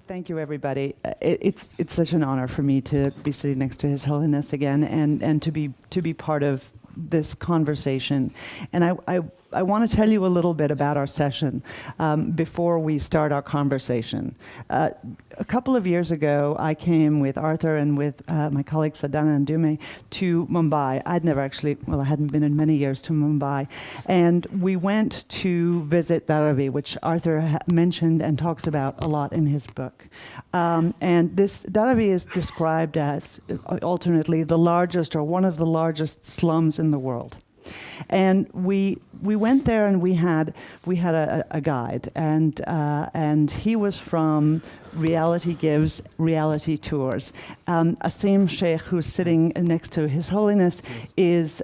Thank you, everybody. It's such an honor for me to be sitting next to His Holiness again, and to be part of this conversation. And I want to tell you a little bit about our session before we start our conversation. A couple of years ago, I came with Arthur and with my colleague Sadhana and Dume to Mumbai. I hadn't been in many years to Mumbai. And we went to visit Dharavi, which Arthur mentioned and talks about a lot in his book. And this Dharavi is described as alternately the largest or one of the largest slums in the world. And we went there, and we had a guide, and he was from Reality Gives Reality Tours. Asim Sheikh, who's sitting next to His Holiness, is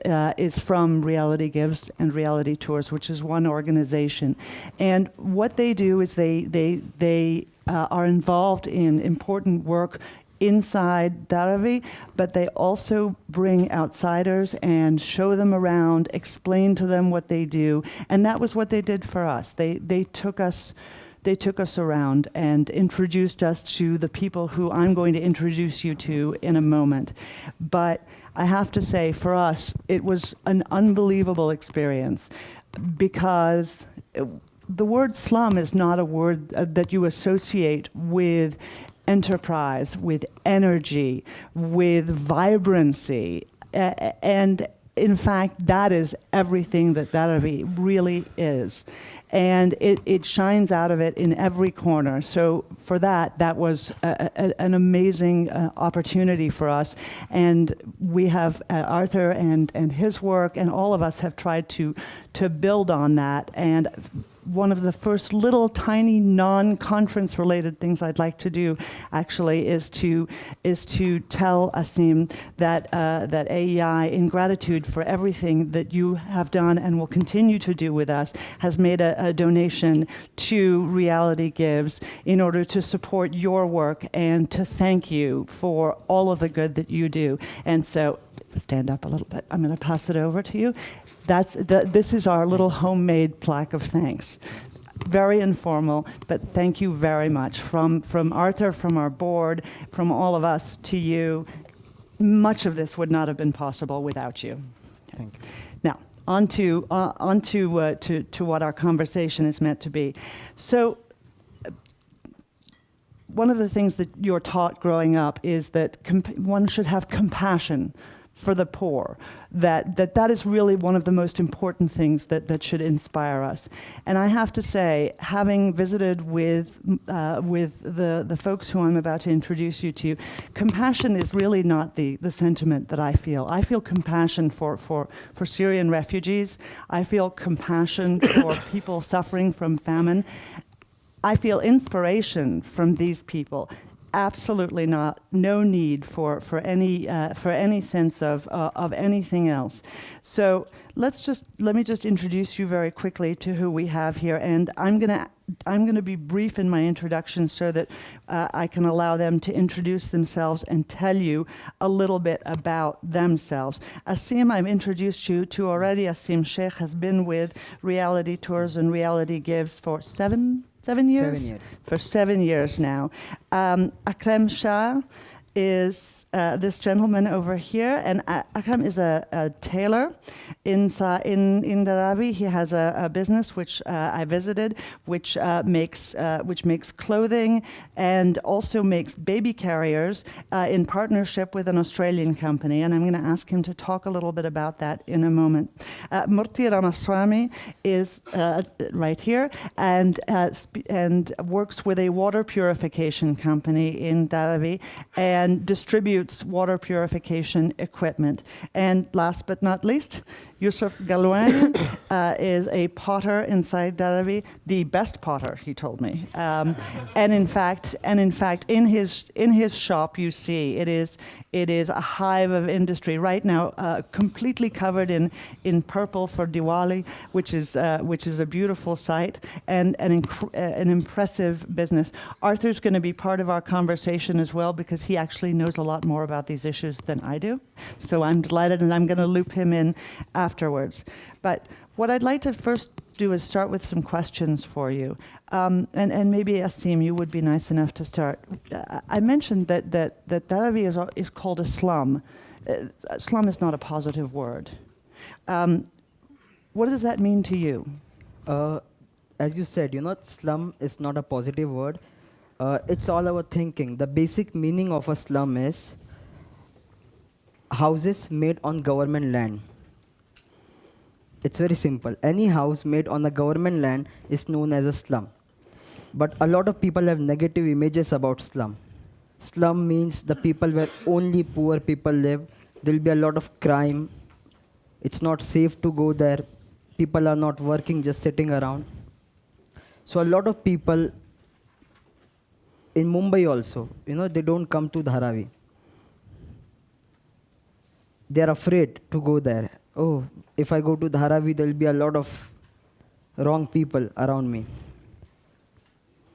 from Reality Gives and Reality Tours, which is one organization. And what they do is they are involved in important work inside Dharavi, but they also bring outsiders and show them around, explain to them what they do, and that was what they did for us. They took us around and introduced us to the people who I'm going to introduce you to in a moment. But I have to say, for us, it was an unbelievable experience, because the word slum is not a word that you associate with enterprise, with energy, with vibrancy. And in fact, that is everything that Dharavi really is. And it shines out of it in every corner. So for that was an amazing opportunity for us. And we have Arthur and his work, and all of us have tried to build on that. And one of the first little tiny non-conference related things I'd like to do actually is to tell Asim that AEI, in gratitude for everything that you have done and will continue to do with us, has made a donation to Reality Gives in order to support your work and to thank you for all of the good that you do. And so, stand up a little bit. I'm going to pass it over to you. This is our little homemade plaque of thanks. Very informal, but thank you very much. From Arthur, from our board, from all of us to you. Much of this would not have been possible without you. Thank you. Now, on to what our conversation is meant to be. So, one of the things that you're taught growing up is that one should have compassion for the poor, that is really one of the most important things that should inspire us. And I have to say, having visited with the folks who I'm about to introduce you to, compassion is really not the sentiment that I feel. I feel compassion for Syrian refugees. I feel compassion for people suffering from famine. I feel inspiration from these people. Absolutely not. No need for any sense of anything else. So let me just introduce you very quickly to who we have here, and I'm gonna be brief in my introduction so that I can allow them to introduce themselves and tell you a little bit about themselves. Asim, I've introduced you to already. Asim Sheikh has been with Reality Tours and Reality Gives for 7 years? 7 years. For 7 years now. Akram Shah is this gentleman over here, and Akram is a tailor in Dharavi. He has a business which I visited, which makes clothing and also makes baby carriers in partnership with an Australian company. And I'm going to ask him to talk a little bit about that in a moment. Murthy Ramaswamy is right here and works with a water purification company in Dharavi and distributes water purification equipment. And last but not least, Yusuf Galwani is a potter inside Dharavi, the best potter, he told me. And in fact, in his shop, you see it is a hive of industry right now, completely covered in purple for Diwali, which is a beautiful sight and an impressive business. Arthur's going to be part of our conversation as well, because he actually actually knows a lot more about these issues than I do. So I'm delighted, and I'm going to loop him in afterwards. But what I'd like to first do is start with some questions for you. And maybe, Asim, you would be nice enough to start. I mentioned that Dharavi is called a slum. Slum is not a positive word. What does that mean to you? As you said, slum is not a positive word. It's all our thinking. The basic meaning of a slum is houses made on government land. It's very simple. Any house made on the government land is known as a slum. But a lot of people have negative images about slum. Slum means the people where only poor people live. There will be a lot of crime. It's not safe to go there. People are not working, just sitting around. So a lot of people in Mumbai also, they don't come to Dharavi. They are afraid to go there. Oh, if I go to Dharavi, there will be a lot of wrong people around me.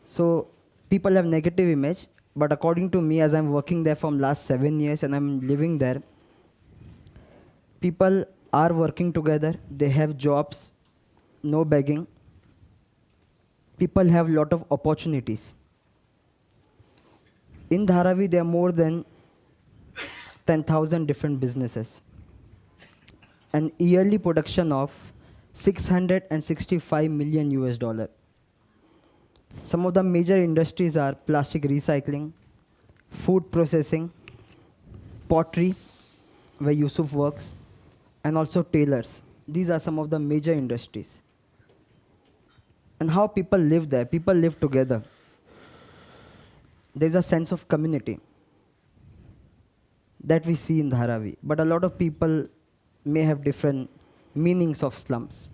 So people have negative image, but according to me, as I'm working there from last 7 years and I'm living there, people are working together. They have jobs, no begging. People have a lot of opportunities. In Dharavi, there are more than 10,000 different businesses. An yearly production of $665 million US. Some of the major industries are plastic recycling, food processing, pottery, where Yusuf works, and also tailors. These are some of the major industries. And how people live there, people live together. There's a sense of community that we see in Dharavi. But a lot of people may have different meanings of slums.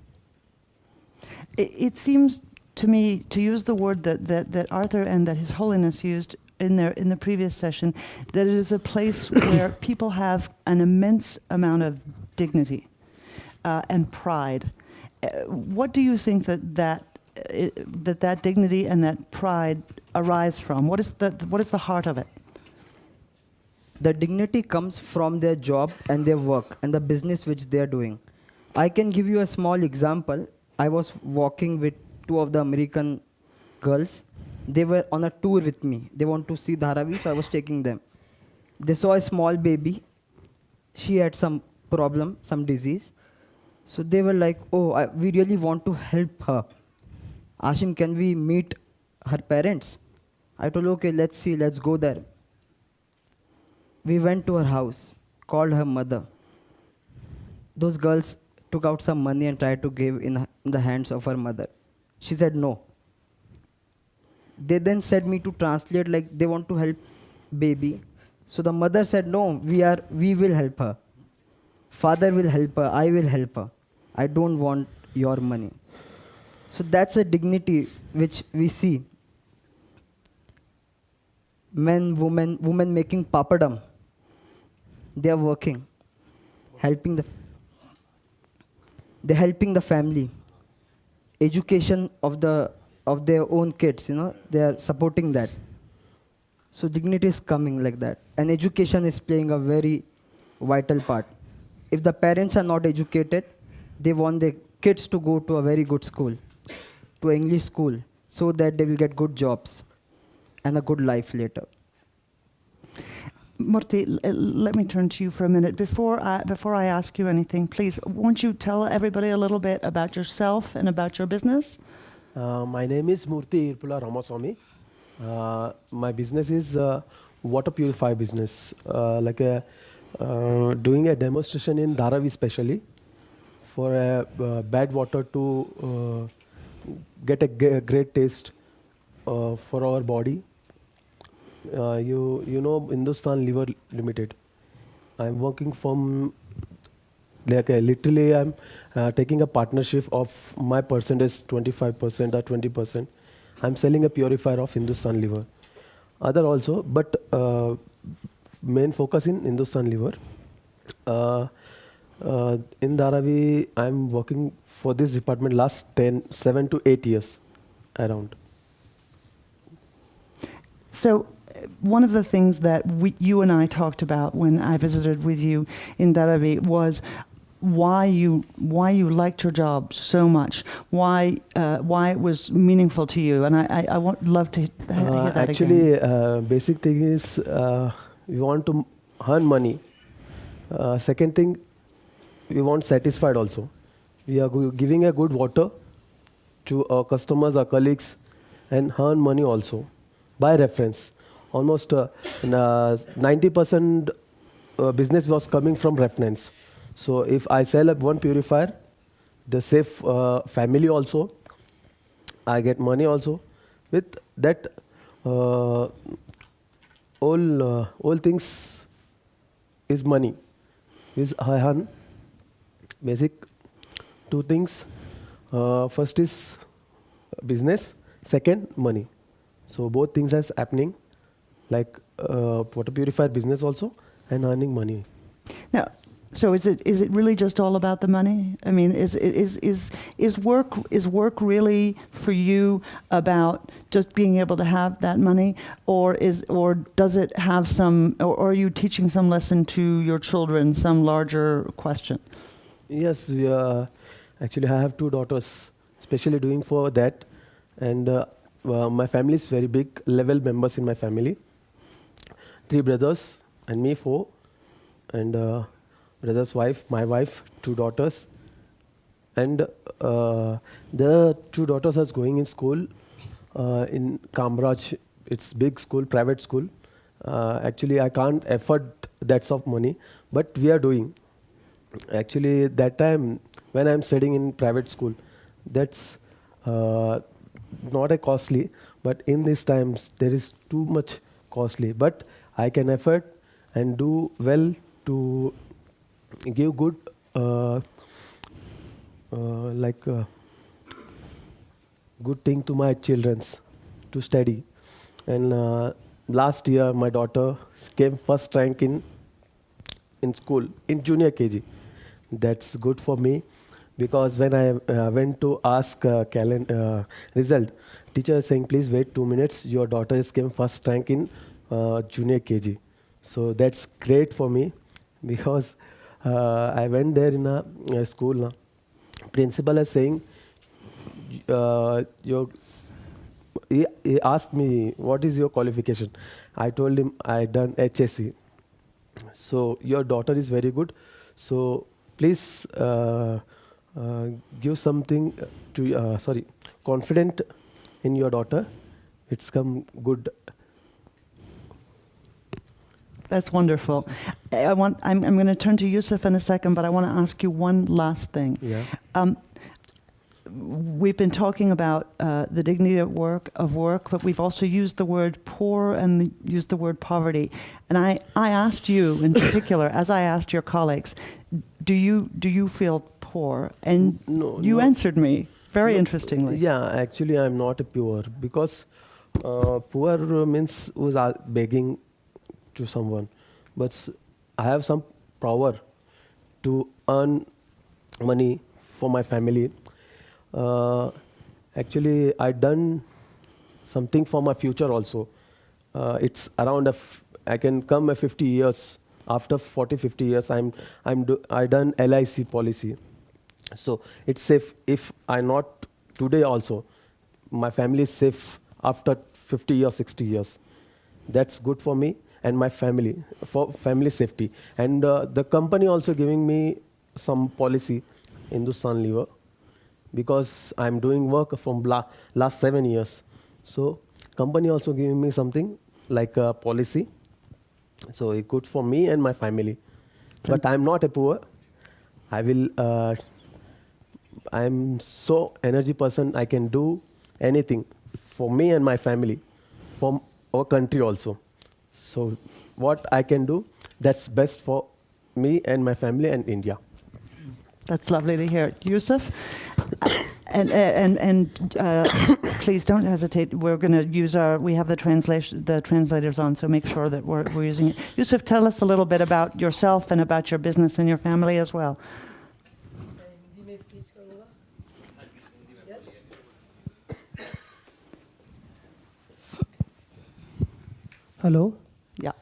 It seems to me, to use the word that Arthur and that His Holiness used in the previous session, that it is a place where people have an immense amount of dignity and pride. What do you think that dignity and that pride arise from? What is the heart of it? The dignity comes from their job and their work and the business which they are doing. I can give you a small example. I was walking with two of the American girls. They were on a tour with me. They want to see Dharavi, so I was taking them. They saw a small baby. She had some problem, some disease. So they were like, oh, we really want to help her. Ashim, can we meet her parents? I told, okay, let's see, let's go there. We went to her house, called her mother. Those girls took out some money and tried to give in the hands of her mother. She said no. They then said me to translate, like they want to help baby. So the mother said, no, we will help her. Father will help her, I will help her. I don't want your money. So that's a dignity which we see. Men, women making papadam. They are working, they're helping the family. Education of their own kids, they are supporting that. So dignity is coming like that. And education is playing a very vital part. If the parents are not educated, they want their kids to go to a very good school, to an English school, so that they will get good jobs and a good life later. Murthy, let me turn to you for a minute. Before I ask you anything, please, won't you tell everybody a little bit about yourself and about your business? My name is Murthy Irpula Ramaswamy. My business is water purify business, doing a demonstration in Dharavi especially for bad water to get a great taste for our body. You know Hindustan Liver Limited. I'm working from literally I'm taking a partnership of my percentage 25% or 20%. I'm selling a purifier of Hindustan Liver. Other also, but main focus in Hindustan Liver. In Dharavi, I'm working for this department last 7 to 8 years around. So one of the things that you and I talked about when I visited with you in Dharamsala was why you liked your job so much, why it was meaningful to you, and I love to hear that Actually, again. basic thing is we want to earn money. Second thing, we want satisfied also. We are giving a good water to our customers, our colleagues, and earn money also by reference. Almost 90% business was coming from reference. So if I sell up one purifier, they save family also. I get money also. With that, all things is money. Is I earn basic two things. First is business. Second, money. So both things is happening, like water purifier business also and earning money. Now, so is it really just all about the money? I mean, is work really for you about just being able to have that money, or does it have some, or are you teaching some lesson to your children, some larger question? Yes, we actually I have two daughters, especially doing for that, and my family is very big level members in my family. 3 brothers and me 4, and brother's wife, my wife, 2 daughters, and the 2 daughters are going in school in Kamraj. It's big school, private school. Actually, I can't afford that sort of money, but we are doing. Actually, that time when I'm studying in private school, that's not a costly, but in these times there is too much costly. But I can afford and do well to give good good thing to my childrens to study. And last year my daughter came first rank in school in junior KG. That's good for me, because when I went to ask result, teacher is saying, please wait 2 minutes, your daughter is came first rank in junior KG. So that's great for me, because I went there in a school. Principal is saying, he asked me, what is your qualification? I told him I done HSC. So your daughter is very good. So please give something to confident in your daughter. It's come good. That's wonderful. I'm going to turn to Yusuf in a second, but I want to ask you one last thing. Yeah. We've been talking about the dignity of work, but we've also used the word poor and used the word poverty. And I asked you in particular, as I asked your colleagues, do you feel poor? And you answered me very interestingly. Yeah, actually I'm not a poor, because poor means who's begging to someone, but I have some power to earn money for my family. Actually, I done something for my future also. It's around I can come 50 years. After 40-50 years, I done LIC policy. So it's safe if I not today also. My family is safe after 50 years, 60 years. That's good for me and my family, for family safety. And the company also giving me some policy in Hindustan Liver, because I'm doing work from last 7 years. So company also giving me something like a policy. So it's good for me and my family. But I'm not a poor. I'm so energy person, I can do anything for me and my family, for our country also. So what I can do, that's best for me and my family and India. That's lovely to hear. Yusuf, and please don't hesitate. We're going to use we have the translators on, so make sure that we're using it. Yusuf, tell us a little bit about yourself and about your business and your family as well. Hello Yeah.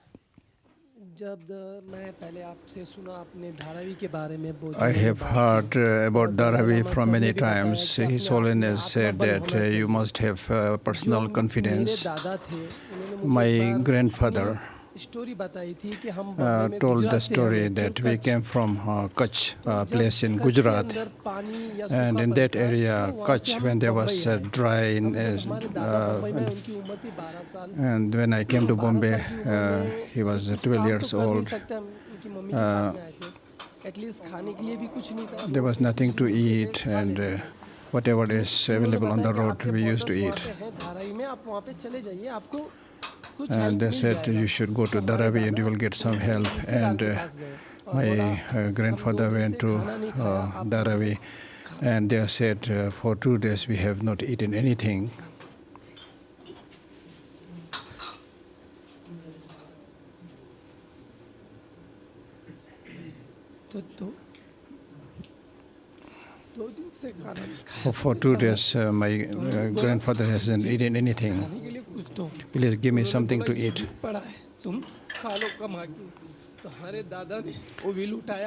जब मैं पहले आपसे सुना आपने धारावी के बारे में बहुत I have heard about Dharamsala from many times. His Holiness said that you must have personal confidence. दादा थे उन्होंने My grandfather स्टोरी बताई थी कि हम told the story that we came from Kutch, a place in Gujarat. And in that area, Kutch, when there was dry, and when I came to Bombay, he was 12 years old. There was nothing to eat, and whatever is available on the road, we used to eat. And they said you should go to Dharavi and you will get some help. And my grandfather went to Dharavi, and they said for 2 days we have not eaten anything. For 2 days, my grandfather hasn't eaten anything. Please give me something to eat.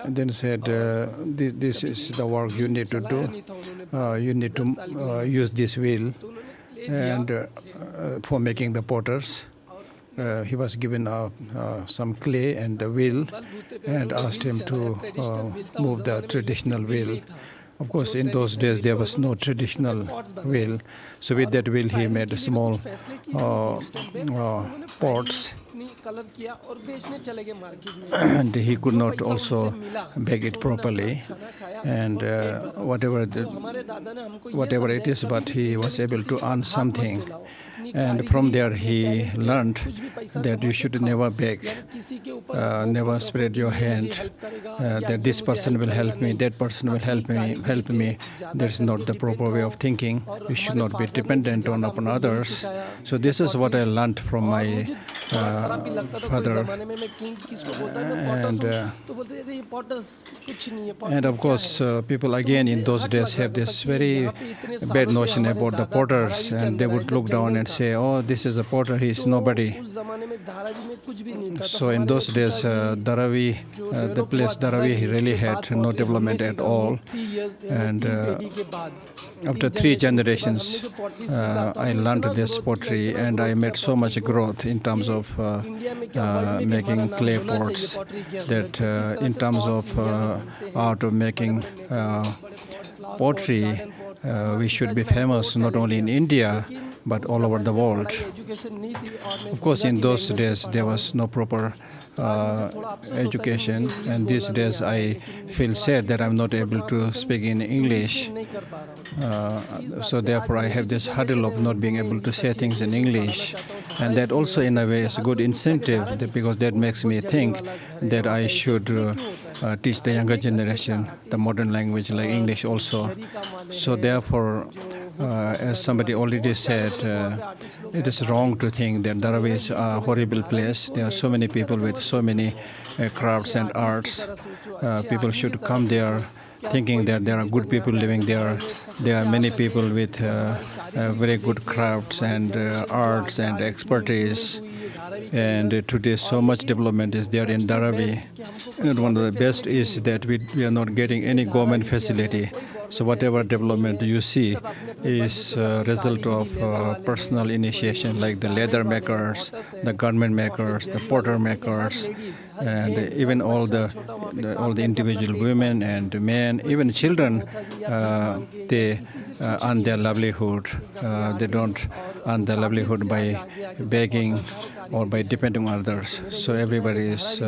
And then said, this is the work you need to do. You need to use this wheel and for making the potters. He was given some clay and the wheel and asked him to move the traditional wheel. Of course, in those days there was no traditional wheel, so with that wheel he made small pots, and he could not also bake it properly, and whatever it is, but he was able to earn something. And from there he learned that you should never beg, never spread your hand, that this person will help me, that person will help me. That's not the proper way of thinking. You should not be dependent upon others. So this is what I learned from my father. And of course, people again in those days have this very bad notion about the potters, and they would look down and say, oh, this is a potter, he is nobody. So in those days, Dharavi, the place Dharavi really had no development at all. And after 3 generations, I learned this pottery, and I made so much growth in terms of making clay pots, that in terms of art of making pottery, we should be famous not only in India, but all over the world. Of course, in those days, there was no proper education, and these days I feel sad that I'm not able to speak in English. So therefore, I have this hurdle of not being able to say things in English. And that also, in a way, is a good incentive, because that makes me think that I should teach the younger generation the modern language like English also. So therefore, as somebody already said, it is wrong to think that Dharavi is a horrible place. There are so many people with so many crafts and arts. People should come there thinking that there are good people living there. There are many people with very good crafts and arts and expertise. And today so much development is there in Dharavi. And one of the best is that we are not getting any government facility. So whatever development you see is a result of personal initiation, like the leather makers, the garment makers, the potter makers, and even all the individual women and men, even children, they earn their livelihood. They don't earn their livelihood by begging or by depending on others. So everybody is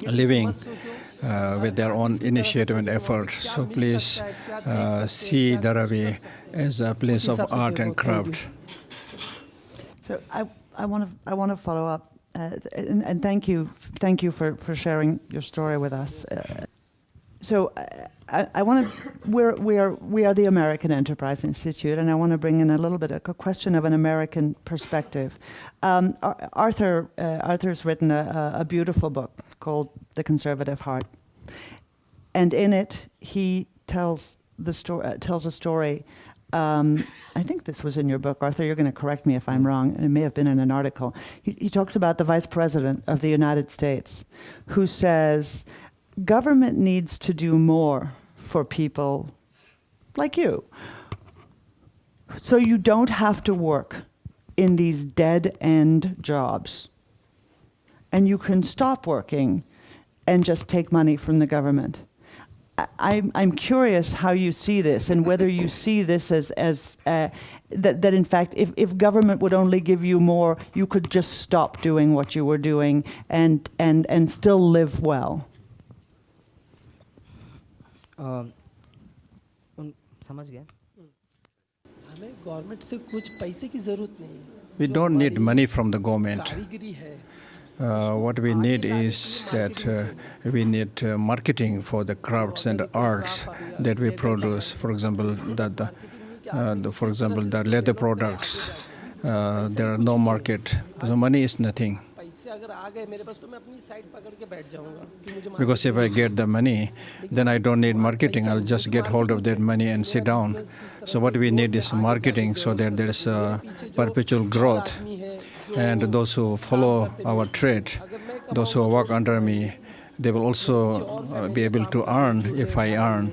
living with their own initiative and effort. So please see Dharavi as a place of art and craft. So I want to follow up, and thank you for sharing your story with us. So I want to. We are the American Enterprise Institute, and I want to bring in a little bit a question of an American perspective. Arthur's written a beautiful book called The Conservative Heart, and in it he tells a story I think this was in your book, Arthur, you're going to correct me if I'm wrong, and it may have been in an article. He talks about the Vice President of the United States, who says, government needs to do more for people like you, so you don't have to work in these dead-end jobs. And you can stop working and just take money from the government. I'm curious how you see this, and whether you see this as that in fact, if government would only give you more, you could just stop doing what you were doing and still live well. समझ गया? हमें government से कुछ पैसे की जरूरत नहीं है. We don't need money from the government. कारीगरी है. What we need is that we need marketing for the crafts and arts that we produce. For example, the leather products. There are no market, so money is nothing. पैसे अगर आ गए मेरे पास तो मैं अपनी side पकड़ के बैठ जाऊंगा कि मुझे Because if I get the money, then I don't need marketing. I'll just get hold of that money and sit down. So what we need is marketing, so that there is perpetual growth. And those who follow our trade, those who work under me, they will also be able to earn if I earn.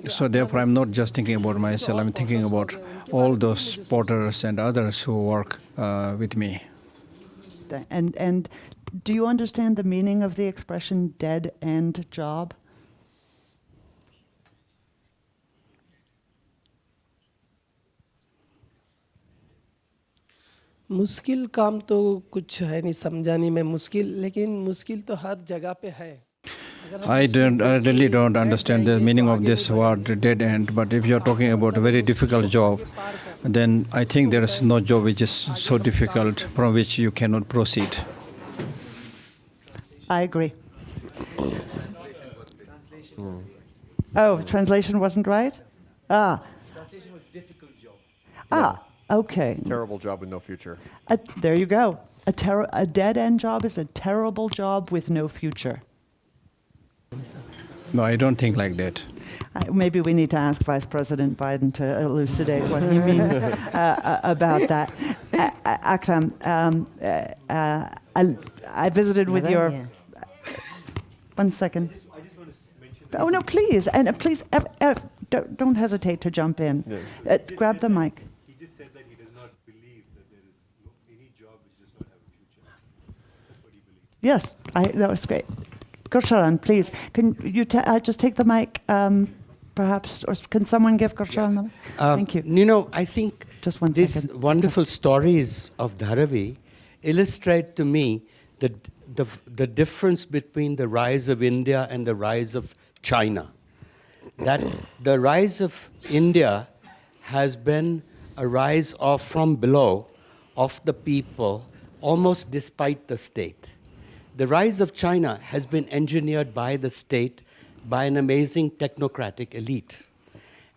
So therefore, I'm not just thinking about myself. I'm thinking about all those potters and others who work with me. And do you understand the meaning of the expression dead-end job? मुश्किल काम तो कुछ है नहीं, समझा नहीं मैं मुश्किल, लेकिन मुश्किल तो हर जगह पे है. I really don't understand the meaning of this word dead end, but if you're talking about a very difficult job, then I think there is no job which is so difficult from which you cannot proceed. I agree. Oh, translation wasn't right? Translation was difficult job. Okay. Terrible job with no future. There you go. A dead-end job is a terrible job with no future. No, I don't think like that. Maybe we need to ask Vice President Biden to elucidate what he means about that. Akram, I visited with your... One second. I just want to mention. Oh, no, please. And please, don't hesitate to jump in. Grab the mic. He just said that he does not believe that there is any job which does not have a future. That's what he believes. Yes, that was great. Gursharan, please. Can you just take the mic, perhaps, or can someone give Gursharan the mic? Thank you. You know, I think Just one these second. wonderful stories of Dharavi illustrate to me the difference between the rise of India and the rise of China. That the rise of India has been a rise from below, of the people, almost despite the state. The rise of China has been engineered by the state, by an amazing technocratic elite.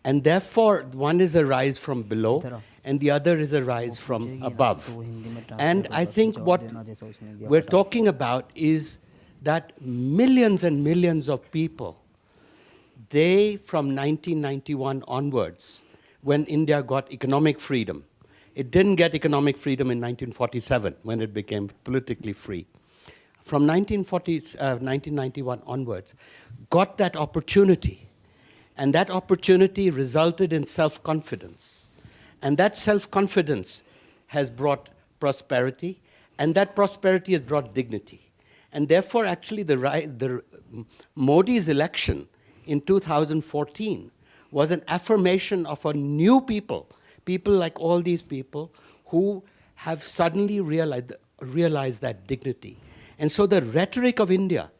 And therefore, one is a rise from below, and the other is a rise from above. And I think what we're talking about is that millions and millions of people, they, from 1991 onwards, when India got economic freedom, it didn't get economic freedom in 1947, when it became politically free. From 1991 onwards, got that opportunity. And that opportunity resulted in self-confidence. And that self-confidence has brought prosperity, and that prosperity has brought dignity. And therefore, actually, the Modi's election in 2014 was an affirmation of a new people like all these people who have suddenly realized that dignity. And so the rhetoric of India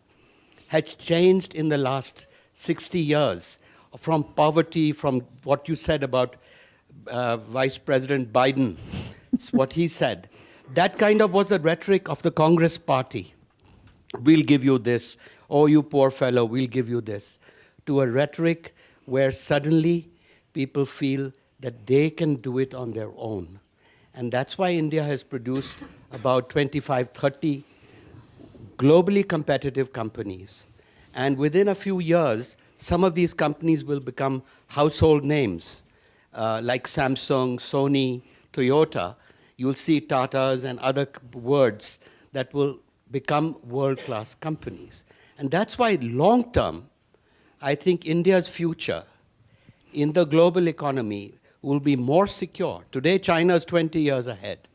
has changed in the last 60 years, from poverty, from what you said about Vice President Biden, what he said. That kind of was the rhetoric of the Congress party. We'll give you this. Oh, you poor fellow, we'll give you this. To a rhetoric where suddenly people feel that they can do it on their own. And that's why India has produced about 25, 30 globally competitive companies. And within a few years, some of these companies will become household names, like Samsung, Sony, Toyota. You'll see Tatas and other words that will become world-class companies. And that's why long term, I think India's future in the global economy will be more secure. Today, China is 20 years ahead.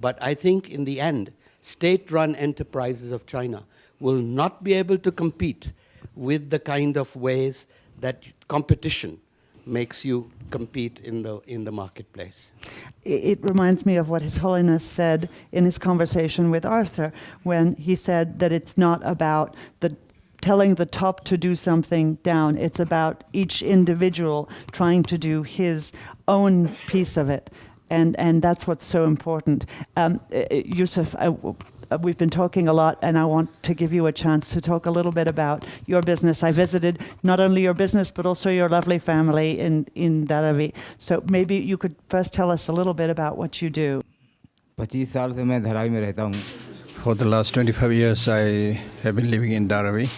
But I think in the end, state-run enterprises of China will not be able to compete with the kind of ways that competition makes you compete in the marketplace. It reminds me of what His Holiness said in his conversation with Arthur, when he said that it's not about telling the top to do something down. It's about each individual trying to do his own piece of it. And that's what's so important. Yusuf, we've been talking a lot, and I want to give you a chance to talk a little bit about your business. I visited not only your business, but also your lovely family in Dharamsala. So maybe you could first tell us a little bit about what you do. 25 साल से मैं धारावी में रहता हूँ. For the last 25 years, I have been living in Dharamsala,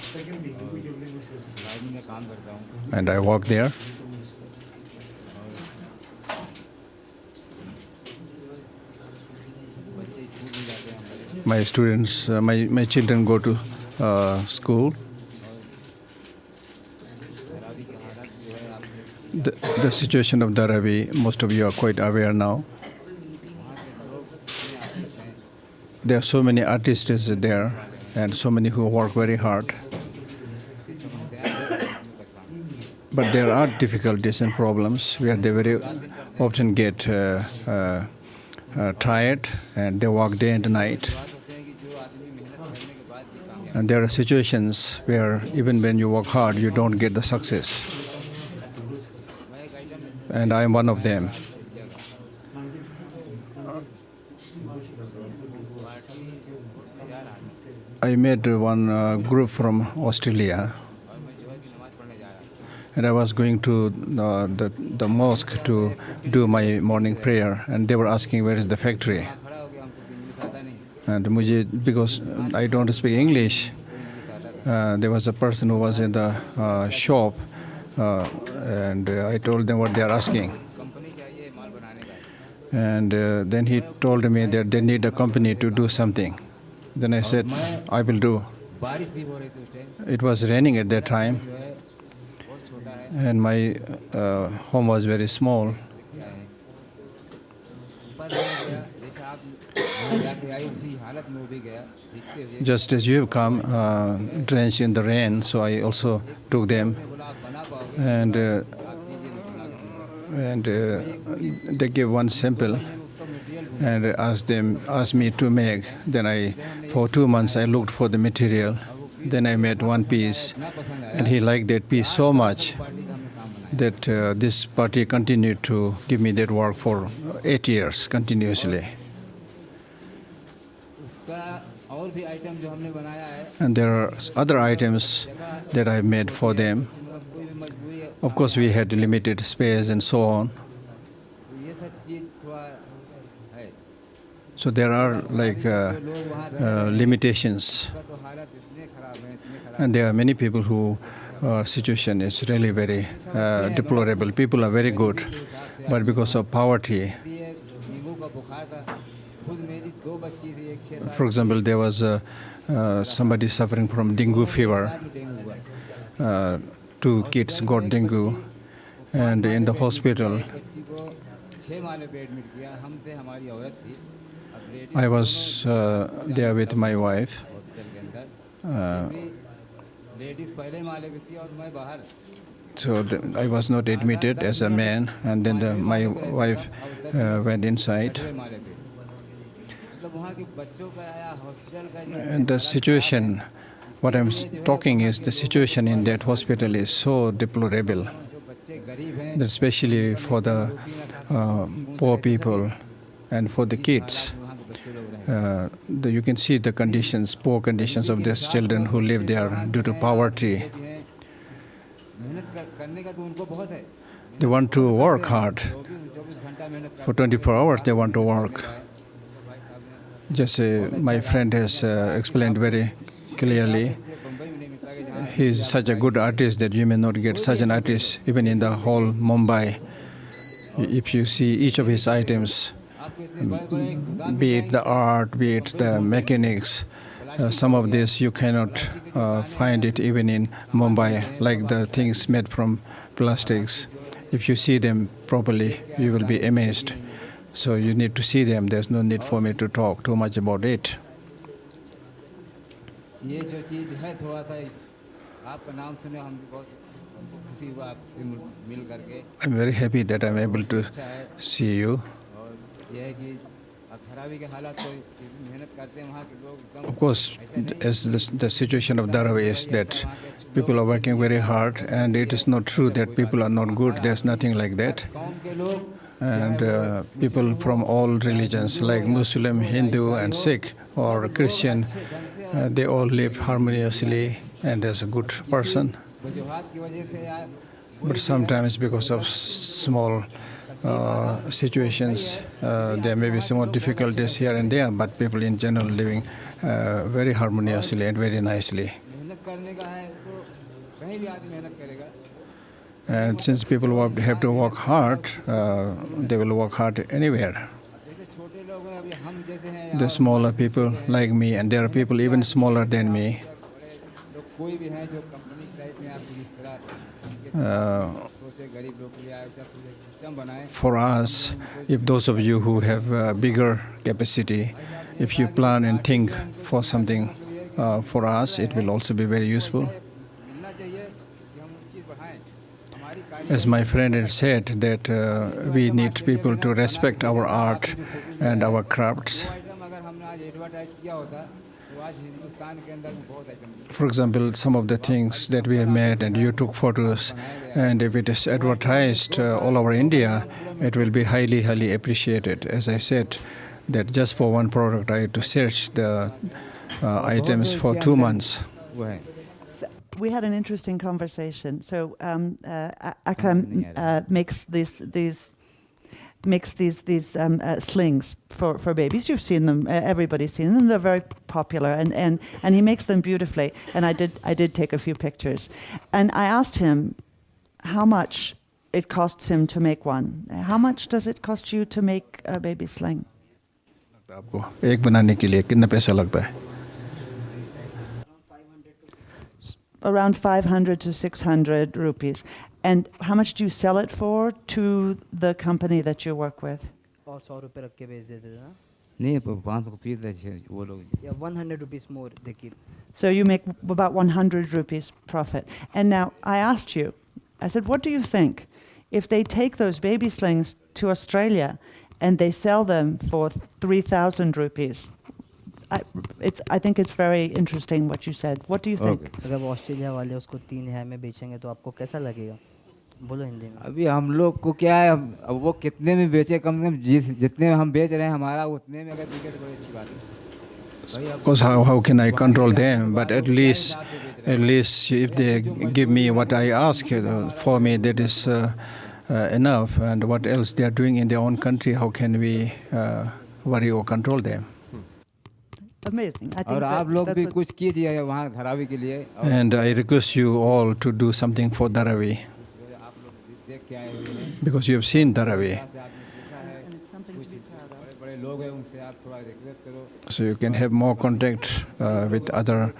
में काम करता हूँ. and I work there. My students, my children go to school. The situation of Dharamsala, most of you are quite aware now. There are so many artists there, and so many who work very hard. But there are difficulties and problems where they very often get tired, and they work day and night. And there are situations where even when you work hard, you don't get the success. And I am one of them. I met one group from Australia, and I was going to the mosque to do my morning prayer, and they were asking where is the factory. And because I don't speak English, there was a person who was in the shop, and I told them what they are asking. And then he told me that they need a company to do something. Then I said, I will do. It was raining at that time, and my home was very small. Just as you have come, drenched in the rain, so I also took them, and they gave one sample and asked me to make. Then for 2 months I looked for the material. Then I made one piece, and he liked that piece so much that this party continued to give me that work for 8 years continuously. And there are other items that I made for them. Of course, we had limited space and so on. So there are like limitations. And there are many people whose situation is really very deplorable. People are very good, but because of poverty. For example, there was somebody suffering from dengue fever. 2 kids got dengue, and in the hospital, I was there with my wife. So I was not admitted as a man, and then my wife went inside. And the situation, what I'm talking is the situation in that hospital is so deplorable, especially for the poor people and for the kids. You can see the conditions, poor conditions of these children who live there due to poverty. They want to work hard. For 24 hours they want to work. Just my friend has explained very clearly. he's such a good artist that you may not get such an artist even in the whole Mumbai. If you see each of his items, be it the art, be it the mechanics, some of this you cannot find it even in Mumbai, like the things made from plastics. If you see them properly, you will be amazed. So you need to see them. There's no need for me to talk too much about it. ये जो चीज़ है थोड़ा सा आपका नाम सुने हम बहुत हमको खुशी हुआ आपसे मिल करके I'm very happy that I'm able to see you. और ये है कि अब धरावी के हालात तो मेहनत करते हैं वहाँ के लोग एकदम Of course, as the situation of Dharamsala is that people are working very hard, and it is not true that people are not good. There's nothing like that. गाँव के लोग And people from all religions, like Muslim, Hindu, and Sikh or Christian, they all live harmoniously and as a good person. वजूहात की वजह से यार But sometimes, because of small situations, there may be some more difficulties here and there, but people in general living very harmoniously and very nicely. मेहनत करने का है तो कहीं भी आदमी मेहनत करेगा And since people have to work hard, they will work hard anywhere. जैसे छोटे लोग हैं अभी हम जैसे हैं The smaller people like me, and there are people even smaller than me. लोग कोई भी हैं जो कंपनी टाइप में आप इस तरह सोचे गरीब लोग के लिए ऐसा सिस्टम बनाए For us, if those of you who have bigger capacity, if you plan and think for something for us, it will also be very useful. मिलना चाहिए कि हम चीज़ बढ़ाएं हमारी As my friend had said, that we need people to respect our art and our crafts. Item अगर हमने आज advertise किया होता तो आज हिंदुस्तान के अंदर बहुत item For example, some of the things that we have made and you took photos, and if it is advertised all over India, it will be highly, highly appreciated. As I said, that just for one product, I had to search the items for 2 months. वो है We had an interesting conversation. So Akram makes these slings for babies. You've seen them. Everybody's seen them. They're very popular, and he makes them beautifully. And I did take a few pictures, and I asked him how much it costs him to make one. How much does it cost you to make a baby sling? आपको एक बनाने के लिए कितना पैसा लगता है? Around 500 to 600 rupees. And how much do you sell it for to the company that you work with? और 100 रुपये रख के बेच देते थे ना नहीं 500 को पीस दे वो लोग या 100 rupees more they keep. So you make about 100 rupees profit. And now I asked you, I said, what do you think if they take those baby slings to Australia and they sell them for 3,000 rupees? I think it's very interesting what you said. What do you think? अगर वो Australia वाले उसको 3000 में बेचेंगे तो आपको कैसा लगेगा बोलो हिंदी में अभी हम लोग को क्या है अब वो कितने में बेचे कम से कम जितने में हम बेच रहे हैं हमारा उतने में अगर बिके तो बड़ी अच्छी बात है Of course, how can I control them? But at least if they give me what I ask for me, that is enough. And what else they are doing in their own country, how can we worry or control them? Amazing. I think और आप लोग that's भी a- कुछ कीजिए वहाँ धरावी के लिए और And I request you all to do something for Dharavi, आप लोग देख के आए हुए हैं because you have seen Dharavi. आपसे आपने पूछा है बड़े बड़े लोग हैं उनसे आप थोड़ा रिक्वेस्ट करो So you can have more contact with other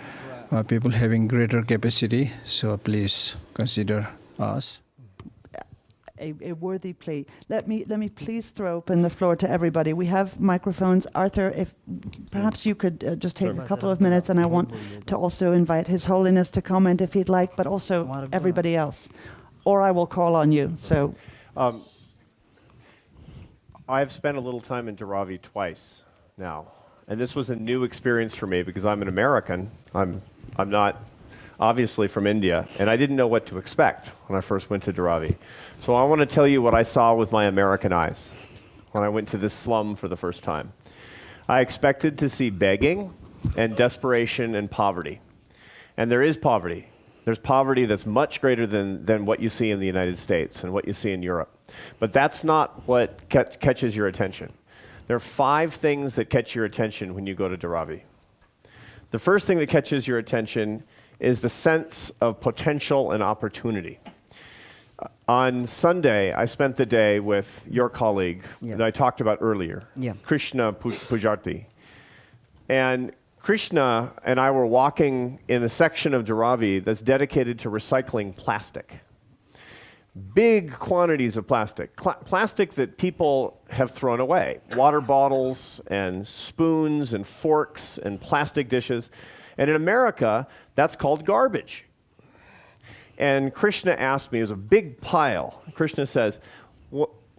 people having greater capacity. So please consider us. a worthy plea. Let me please throw open the floor to everybody. We have microphones. Arthur, if perhaps you could just take a couple of minutes, and I want to also invite His Holiness to comment if he'd like, but also everybody else. Or I will call on you. So I've spent a little time in Dharavi twice now, and this was a new experience for me because I'm an American. I'm not obviously from India, and I didn't know what to expect when I first went to Dharavi. So I want to tell you what I saw with my American eyes when I went to this slum for the first time. I expected to see begging and desperation and poverty. And there is poverty. There's poverty that's much greater than what you see in the United States and what you see in Europe. But that's not what catches your attention. There are 5 things that catch your attention when you go to Dharavi. The first thing that catches your attention is the sense of potential and opportunity. On Sunday, I spent the day with your colleague Yeah. that I talked about earlier, Yeah. Krishna Pujati. And Krishna and I were walking in a section of Dharavi that's dedicated to recycling plastic. Big quantities of plastic. Plastic that people have thrown away. Water bottles and spoons and forks and plastic dishes. And in America, that's called garbage. And Krishna asked me, it was a big pile. Krishna says,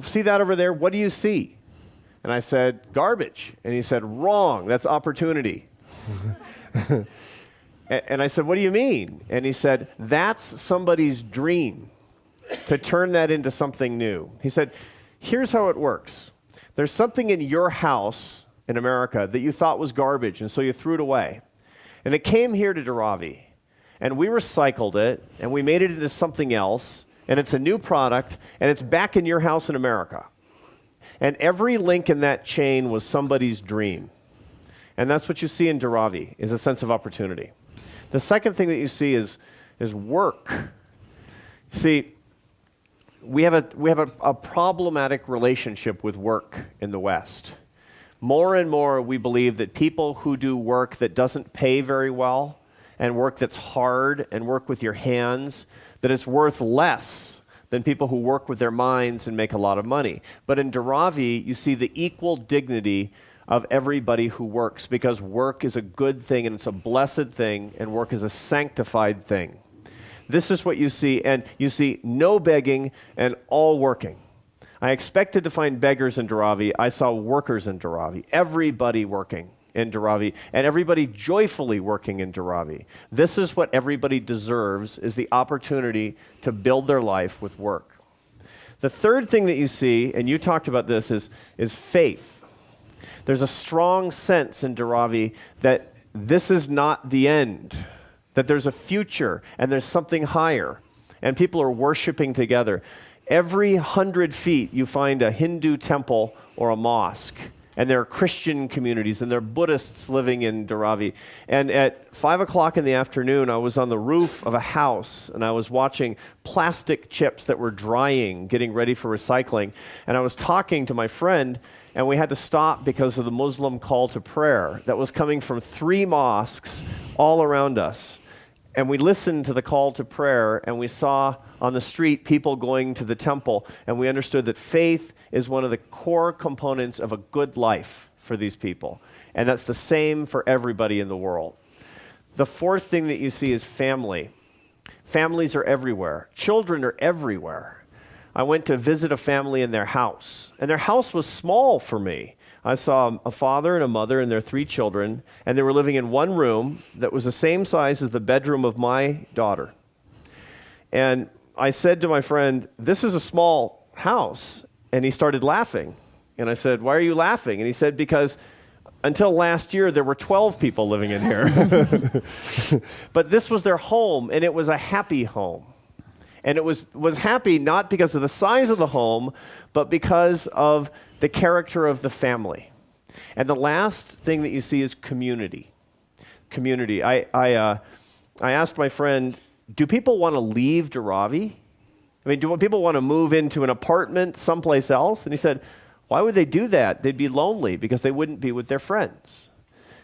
see that over there? What do you see? And I said, garbage. And he said, wrong, that's opportunity. And I said, what do you mean? And he said, that's somebody's dream, to turn that into something new. He said, here's how it works. There's something in your house in America that you thought was garbage, and so you threw it away. And it came here to Dharavi, and we recycled it, and we made it into something else, and it's a new product, and it's back in your house in America. And every link in that chain was somebody's dream. And that's what you see in Dharavi, is a sense of opportunity. The second thing that you see is work. See, we have a problematic relationship with work in the West. More and more, we believe that people who do work that doesn't pay very well, and work that's hard, and work with your hands, that it's worth less than people who work with their minds and make a lot of money. But in Dharavi, you see the equal dignity of everybody who works, because work is a good thing, and it's a blessed thing, and work is a sanctified thing. This is what you see, and you see no begging and all working. I expected to find beggars in Dharavi. I saw workers in Dharavi. Everybody working in Dharavi, and everybody joyfully working in Dharavi. This is what everybody deserves, is the opportunity to build their life with work. The third thing that you see, and you talked about this, is faith. There's a strong sense in Dharavi that this is not the end, that there's a future and there's something higher, and people are worshiping together. Every 100 feet, you find a Hindu temple or a mosque, and there are Christian communities, and there are Buddhists living in Dharavi. And at 5 o'clock in the afternoon, I was on the roof of a house, and I was watching plastic chips that were drying, getting ready for recycling. And I was talking to my friend, and we had to stop because of the Muslim call to prayer that was coming from 3 mosques all around us. And we listened to the call to prayer, and we saw on the street people going to the temple, and we understood that faith is one of the core components of a good life for these people. And that's the same for everybody in the world. The fourth thing that you see is family. Families are everywhere. Children are everywhere. I went to visit a family in their house, and their house was small for me. I saw a father and a mother and their 3 children, and they were living in one room that was the same size as the bedroom of my daughter. And I said to my friend, this is a small house. And he started laughing. And I said, why are you laughing? And he said, because until last year, there were 12 people living in here. But this was their home, and it was a happy home. And it was happy not because of the size of the home, but because of the character of the family. And the last thing that you see is community. Community. I asked my friend, do people want to leave Dharavi? I mean, do people want to move into an apartment someplace else? And he said, why would they do that? They'd be lonely because they wouldn't be with their friends.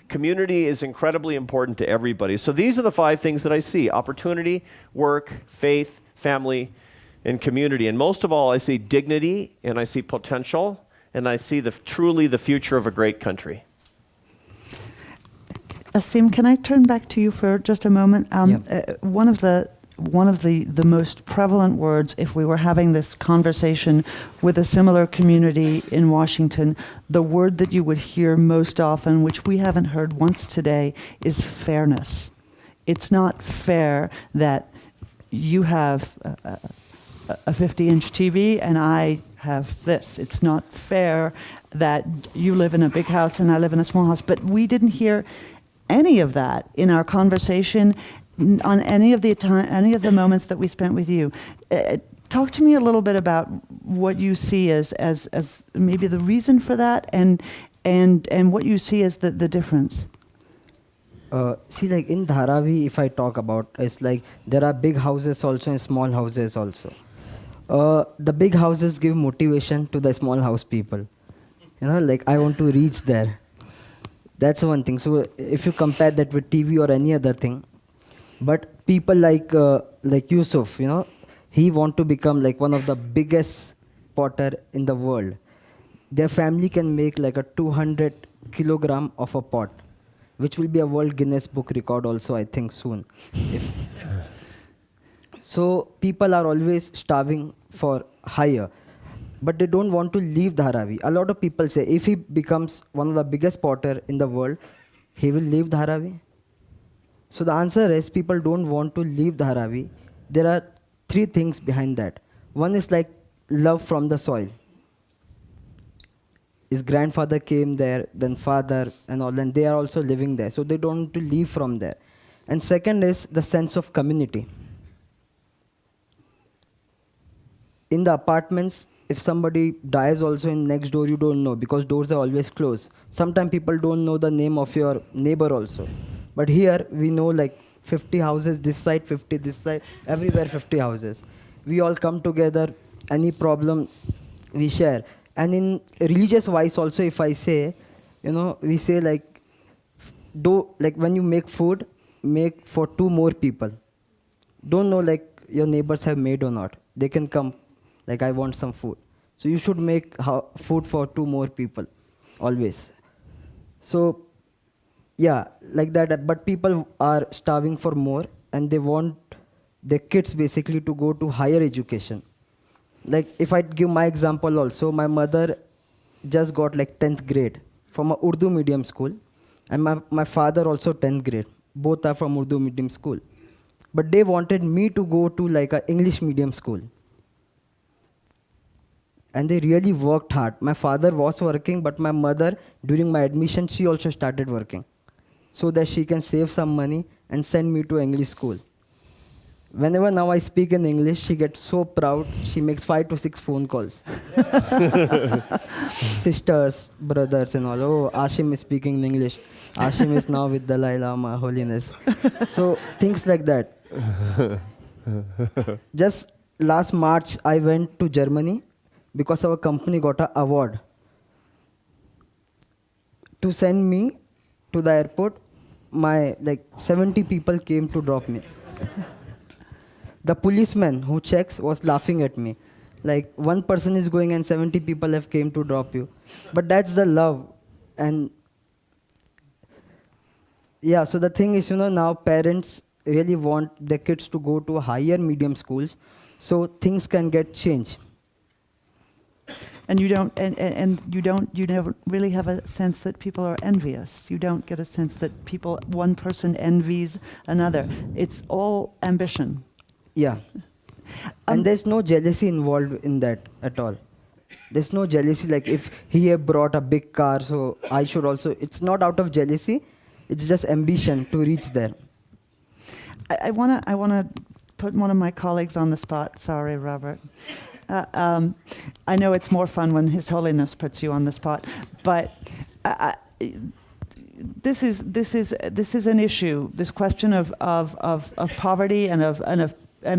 Community is incredibly important to everybody. So these are the 5 things that I see: opportunity, work, faith, family, and community. And most of all, I see dignity, and I see potential, and I see truly the future of a great country. Asim, can I turn back to you for just a moment? Yeah. One of the most prevalent words, if we were having this conversation with a similar community in Washington, the word that you would hear most often, which we haven't heard once today, is fairness. It's not fair that you have a 50-inch TV and I have this. It's not fair that you live in a big house and I live in a small house. But we didn't hear any of that in our conversation on any of the moments that we spent with you. Talk to me a little bit about what you see as maybe the reason for that, and what you see as the difference. See, like in Dharavi, if I talk about, it's like there are big houses also and small houses also. The big houses give motivation to the small house people. You know, like I want to reach there. That's one thing. So if you compare that with TV or any other thing, but people like Yusuf, you know, he want to become like one of the biggest potter in the world. Their family can make like a 200 kilogram of a pot, which will be a World Guinness Book record also, I think, soon. So people are always starving for higher, but they don't want to leave Dharavi. A lot of people say if he becomes one of the biggest potter in the world, he will leave Dharavi. So the answer is people don't want to leave Dharavi. There are three things behind that. One is like love from the soil. His grandfather came there, then father and all, and they are also living there. So they don't want to leave from there. And second is the sense of community. In the apartments, if somebody dies also in next door, you don't know because doors are always closed. Sometimes people don't know the name of your neighbor also. But here we know like 50 houses this side, 50 this side, everywhere 50 houses. We all come together, any problem we share. And in religious wise also, if I say, you know, we say like, like when you make food, make for 2 more people. Don't know like your neighbors have made or not. They can come, like I want some food. So you should make food for 2 more people, always. So, yeah, like that. But people are starving for more and they want their kids basically to go to higher education. Like if I give my example also, my mother just got like 10th grade from a Urdu medium school, and my father also 10th grade. Both are from Urdu medium school. But they wanted me to go to like a English medium school. And they really worked hard. My father was working, but my mother, during my admission, she also started working so that she can save some money and send me to English school. Whenever now I speak in English, she gets so proud. She makes 5 to 6 phone calls. Sisters, brothers and all. Oh, Ashim is speaking in English. Ashim is now with Dalai Lama, Holiness. So things like that. Just last March, I went to Germany because our company got an award to send me to the airport. My like 70 people came to drop me. The policeman who checks was laughing at me. Like, one person is going and 70 people have came to drop you. But that's the love. And yeah, so the thing is, you know, now parents really want their kids to go to higher medium schools so things can get changed. And you don't, you never really have a sense that people are envious. You don't get a sense that one person envies another. It's all ambition. Yeah. And there's no jealousy involved in that at all. There's no jealousy like if he have brought a big car, so I should also. It's not out of jealousy. It's just ambition to reach there. I wanna put one of my colleagues on the spot. Sorry, Robert. I know it's more fun when His Holiness puts you on the spot, but this is an issue. This question of poverty and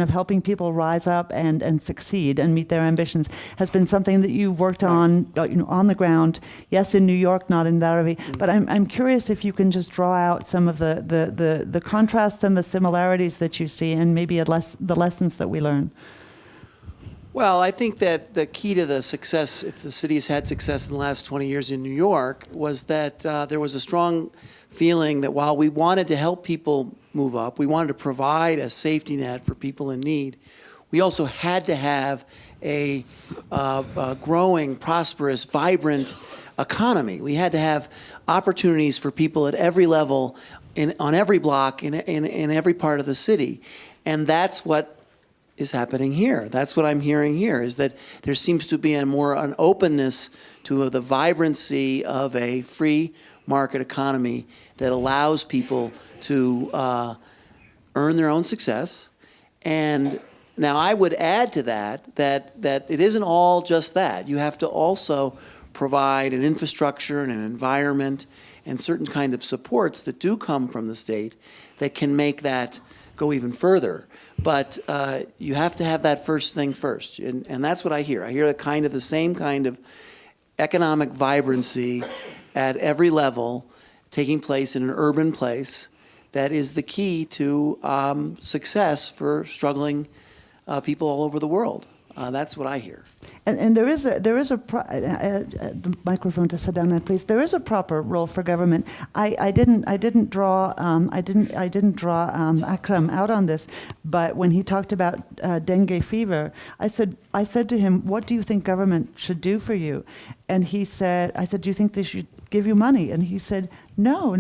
of helping people rise up and succeed and meet their ambitions has been something that you worked on, on the ground. Yes, in New York, not in Dharavi. But I'm curious if you can just draw out some of the contrasts and the similarities that you see, and maybe the lessons that we learn. Well, I think that the key to the success, if the city has had success in the last 20 years in New York, was that there was a strong feeling that while we wanted to help people move up, we wanted to provide a safety net for people in need, we also had to have a growing, prosperous, vibrant economy. We had to have opportunities for people at every level, on every block, in every part of the city. And that's what is happening here. That's what I'm hearing here, is that there seems to be an openness to the vibrancy of a free market economy that allows people to earn their own success. And now I would add to that it isn't all just that. You have to also provide an infrastructure and an environment and certain kind of supports that do come from the state that can make that go even further. But you have to have that first thing first, and that's what I hear. I hear the same kind of economic vibrancy at every level taking place in an urban place that is the key to success for struggling people all over the world. That's what I hear. And there is the microphone to sit down, please. There is a proper role for government. I didn't draw Akram out on this, but when he talked about dengue fever, I said to him, "What do you think government should do for you?" And I said, "Do you think they should give you money?" And he said, "No,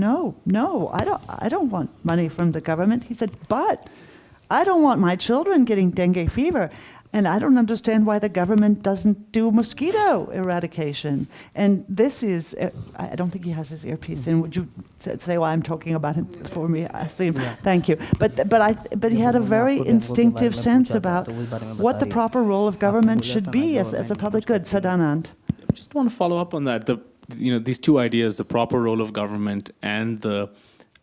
I don't want money from the government." He said, "But I don't want my children getting dengue fever. And I don't understand why the government doesn't do mosquito eradication." And this is, I don't think he has his earpiece in. Would you say why I'm talking about him for me? I see him. Yeah. Thank you. But he had a very instinctive sense about what the proper role of government should be as a public good. Sadanand. I just want to follow up on that. These two ideas, the proper role of government and the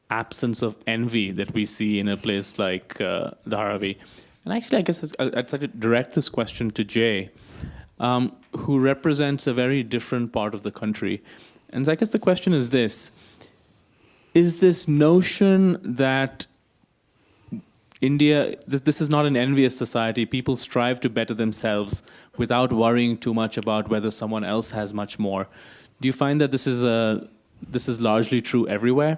absence of envy that we see in a place like Dharavi. And actually, I guess I'd like to direct this question to Jay, who represents a very different part of the country. And I guess the question is this: is this notion that this is not an envious society, people strive to better themselves without worrying too much about whether someone else has much more, do you find that this is largely true everywhere?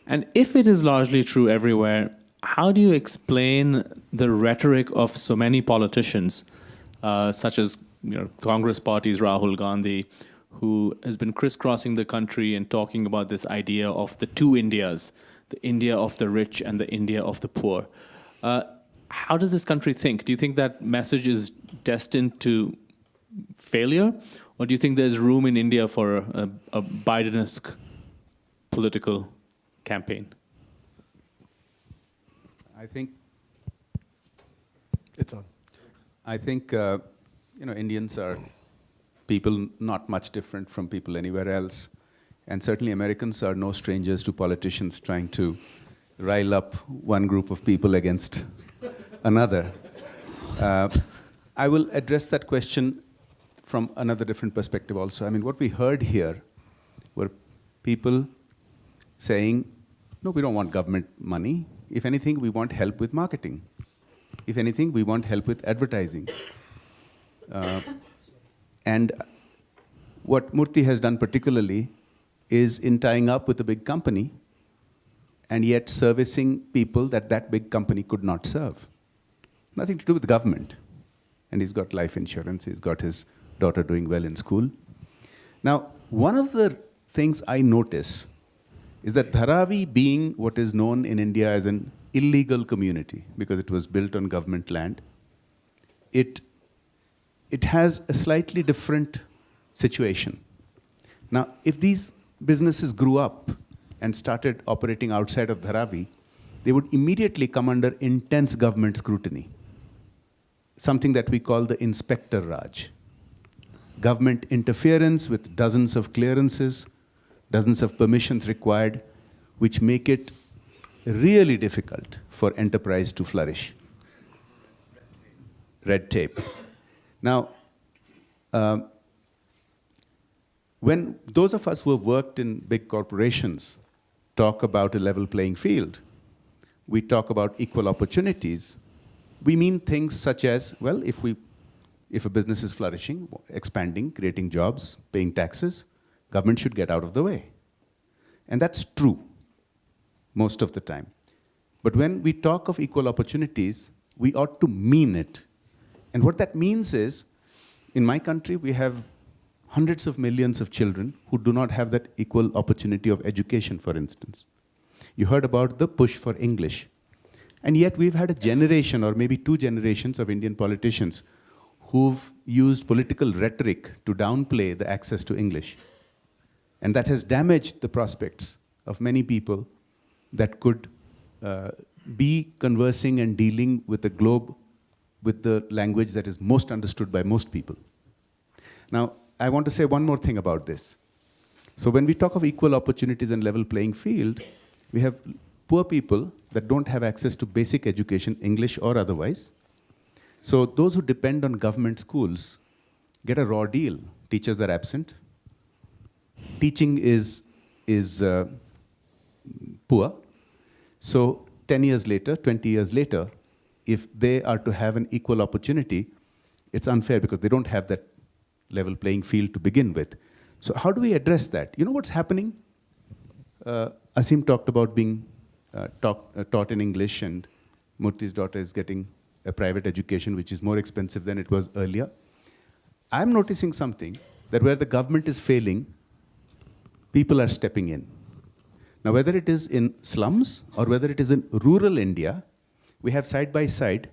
And if it is largely true everywhere, how do you explain the rhetoric of so many politicians, such as Congress Party's Rahul Gandhi, who has been crisscrossing the country and talking about this idea of the two Indias, the India of the rich and the India of the poor? How does this country think? Do you think that message is destined to failure? Or do you think there's room in India for a Biden-esque political campaign? I think It's on. I think Indians are people not much different from people anywhere else, and certainly Americans are no strangers to politicians trying to rile up one group of people against another. I will address that question from another different perspective also. I mean, what we heard here were people saying, "No, we don't want government money. If anything, we want help with marketing. If anything, we want help with advertising." And what Murthy has done particularly is in tying up with a big company and yet servicing people that big company could not serve. Nothing to do with government. And he's got life insurance, he's got his daughter doing well in school. Now, one of the things I notice is that Dharavi, being what is known in India as an illegal community, because it was built on government land, it has a slightly different situation. Now, if these businesses grew up and started operating outside of Dharavi, they would immediately come under intense government scrutiny, something that we call the Inspector Raj. Government interference with dozens of clearances, dozens of permissions required, which make it really difficult for enterprise to flourish. Red tape. Now, when those of us who have worked in big corporations talk about a level playing field, we talk about equal opportunities, we mean things such as, well, if a business is flourishing, expanding, creating jobs, paying taxes, government should get out of the way. And that's true most of the time. But when we talk of equal opportunities, we ought to mean it. And what that means is, in my country, we have hundreds of millions of children who do not have that equal opportunity of education, for instance. You heard about the push for English. And yet we've had a generation, or maybe two generations of Indian politicians who've used political rhetoric to downplay the access to English. And that has damaged the prospects of many people that could be conversing and dealing with the globe with the language that is most understood by most people. Now, I want to say one more thing about this. So when we talk of equal opportunities and level playing field, we have poor people that don't have access to basic education, English or otherwise. So those who depend on government schools get a raw deal. Teachers are absent. Teaching is poor. So 10 years later, 20 years later, if they are to have an equal opportunity, it's unfair because they don't have that level playing field to begin with. So how do we address that? You know what's happening? Asim talked about being taught in English, and Murthy's daughter is getting a private education, which is more expensive than it was earlier. I'm noticing something, that where the government is failing, people are stepping in. Now, whether it is in slums or whether it is in rural India, we have side by side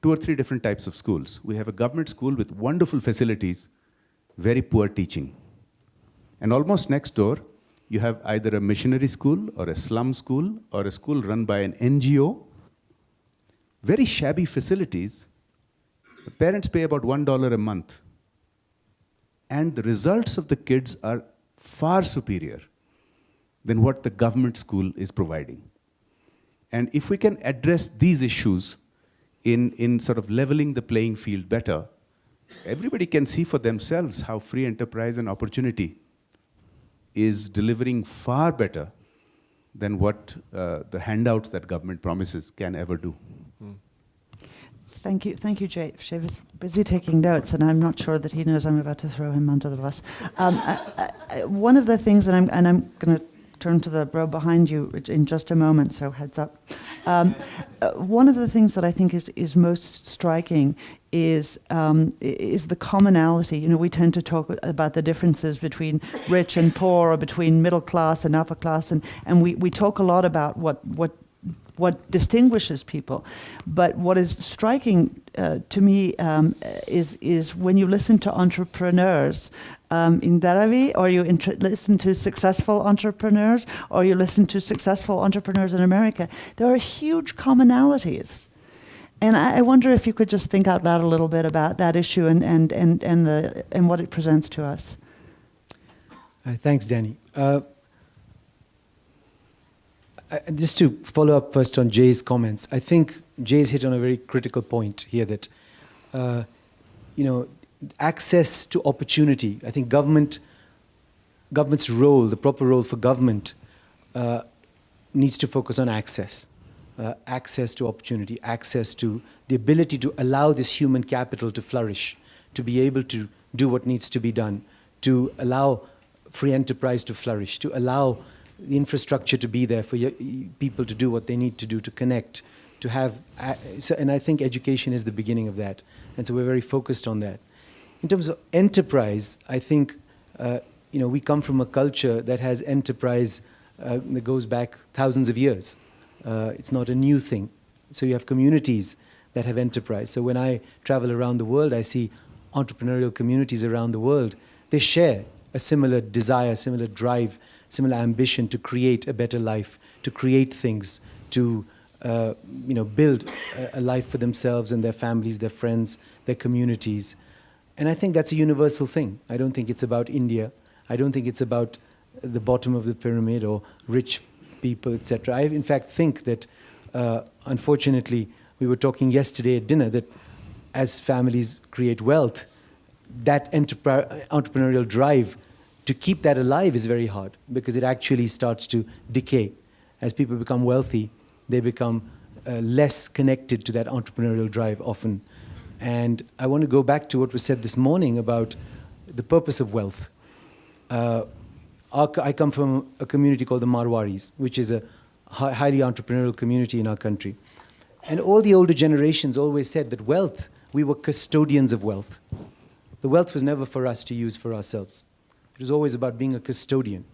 2 or 3 different types of schools. We have a government school with wonderful facilities, very poor teaching. And almost next door, you have either a missionary school or a slum school or a school run by an NGO. Very shabby facilities. The parents pay about $1 a month. And the results of the kids are far superior than what the government school is providing. And if we can address these issues in sort of leveling the playing field better, everybody can see for themselves how free enterprise and opportunity is delivering far better than what the handouts that government promises can ever do. Thank you, Jay. Shiv is busy taking notes, and I'm not sure that he knows I'm about to throw him under the bus. One of the things that I'm going to turn to the row behind you in just a moment, so heads up. One of the things that I think is most striking is the commonality. You know, we tend to talk about the differences between rich and poor, or between middle class and upper class, and we talk a lot about what distinguishes people. But what is striking to me is when you listen to entrepreneurs in Dharamsala, or you listen to successful entrepreneurs, or you listen to successful entrepreneurs in America, there are huge commonalities. And I wonder if you could just think out loud a little bit about that issue and what it presents to us. Thanks, Danny. Just to follow up first on Jay's comments, I think Jay's hit on a very critical point here that, access to opportunity. I think government's role, the proper role for government, needs to focus on access. Access to opportunity, access to the ability to allow this human capital to flourish, to be able to do what needs to be done, to allow free enterprise to flourish, to allow the infrastructure to be there for people to do what they need to do, to connect, to have. And I think education is the beginning of that. And so we're very focused on that. In terms of enterprise, I think we come from a culture that has enterprise that goes back thousands of years. It's not a new thing. So you have communities that have enterprise. So when I travel around the world, I see entrepreneurial communities around the world. They share a similar desire, similar drive, similar ambition to create a better life, to create things, to build a life for themselves and their families, their friends, their communities. And I think that's a universal thing. I don't think it's about India. I don't think it's about the bottom of the pyramid or rich people, etc. I, in fact, think that, unfortunately, we were talking yesterday at dinner that as families create wealth, that entrepreneurial drive to keep that alive is very hard because it actually starts to decay. As people become wealthy, they become less connected to that entrepreneurial drive often. And I want to go back to what was said this morning about the purpose of wealth. I come from a community called the Marwaris, which is a highly entrepreneurial community in our country. And all the older generations always said that wealth, we were custodians of wealth. The wealth was never for us to use for ourselves. It was always about being a custodian.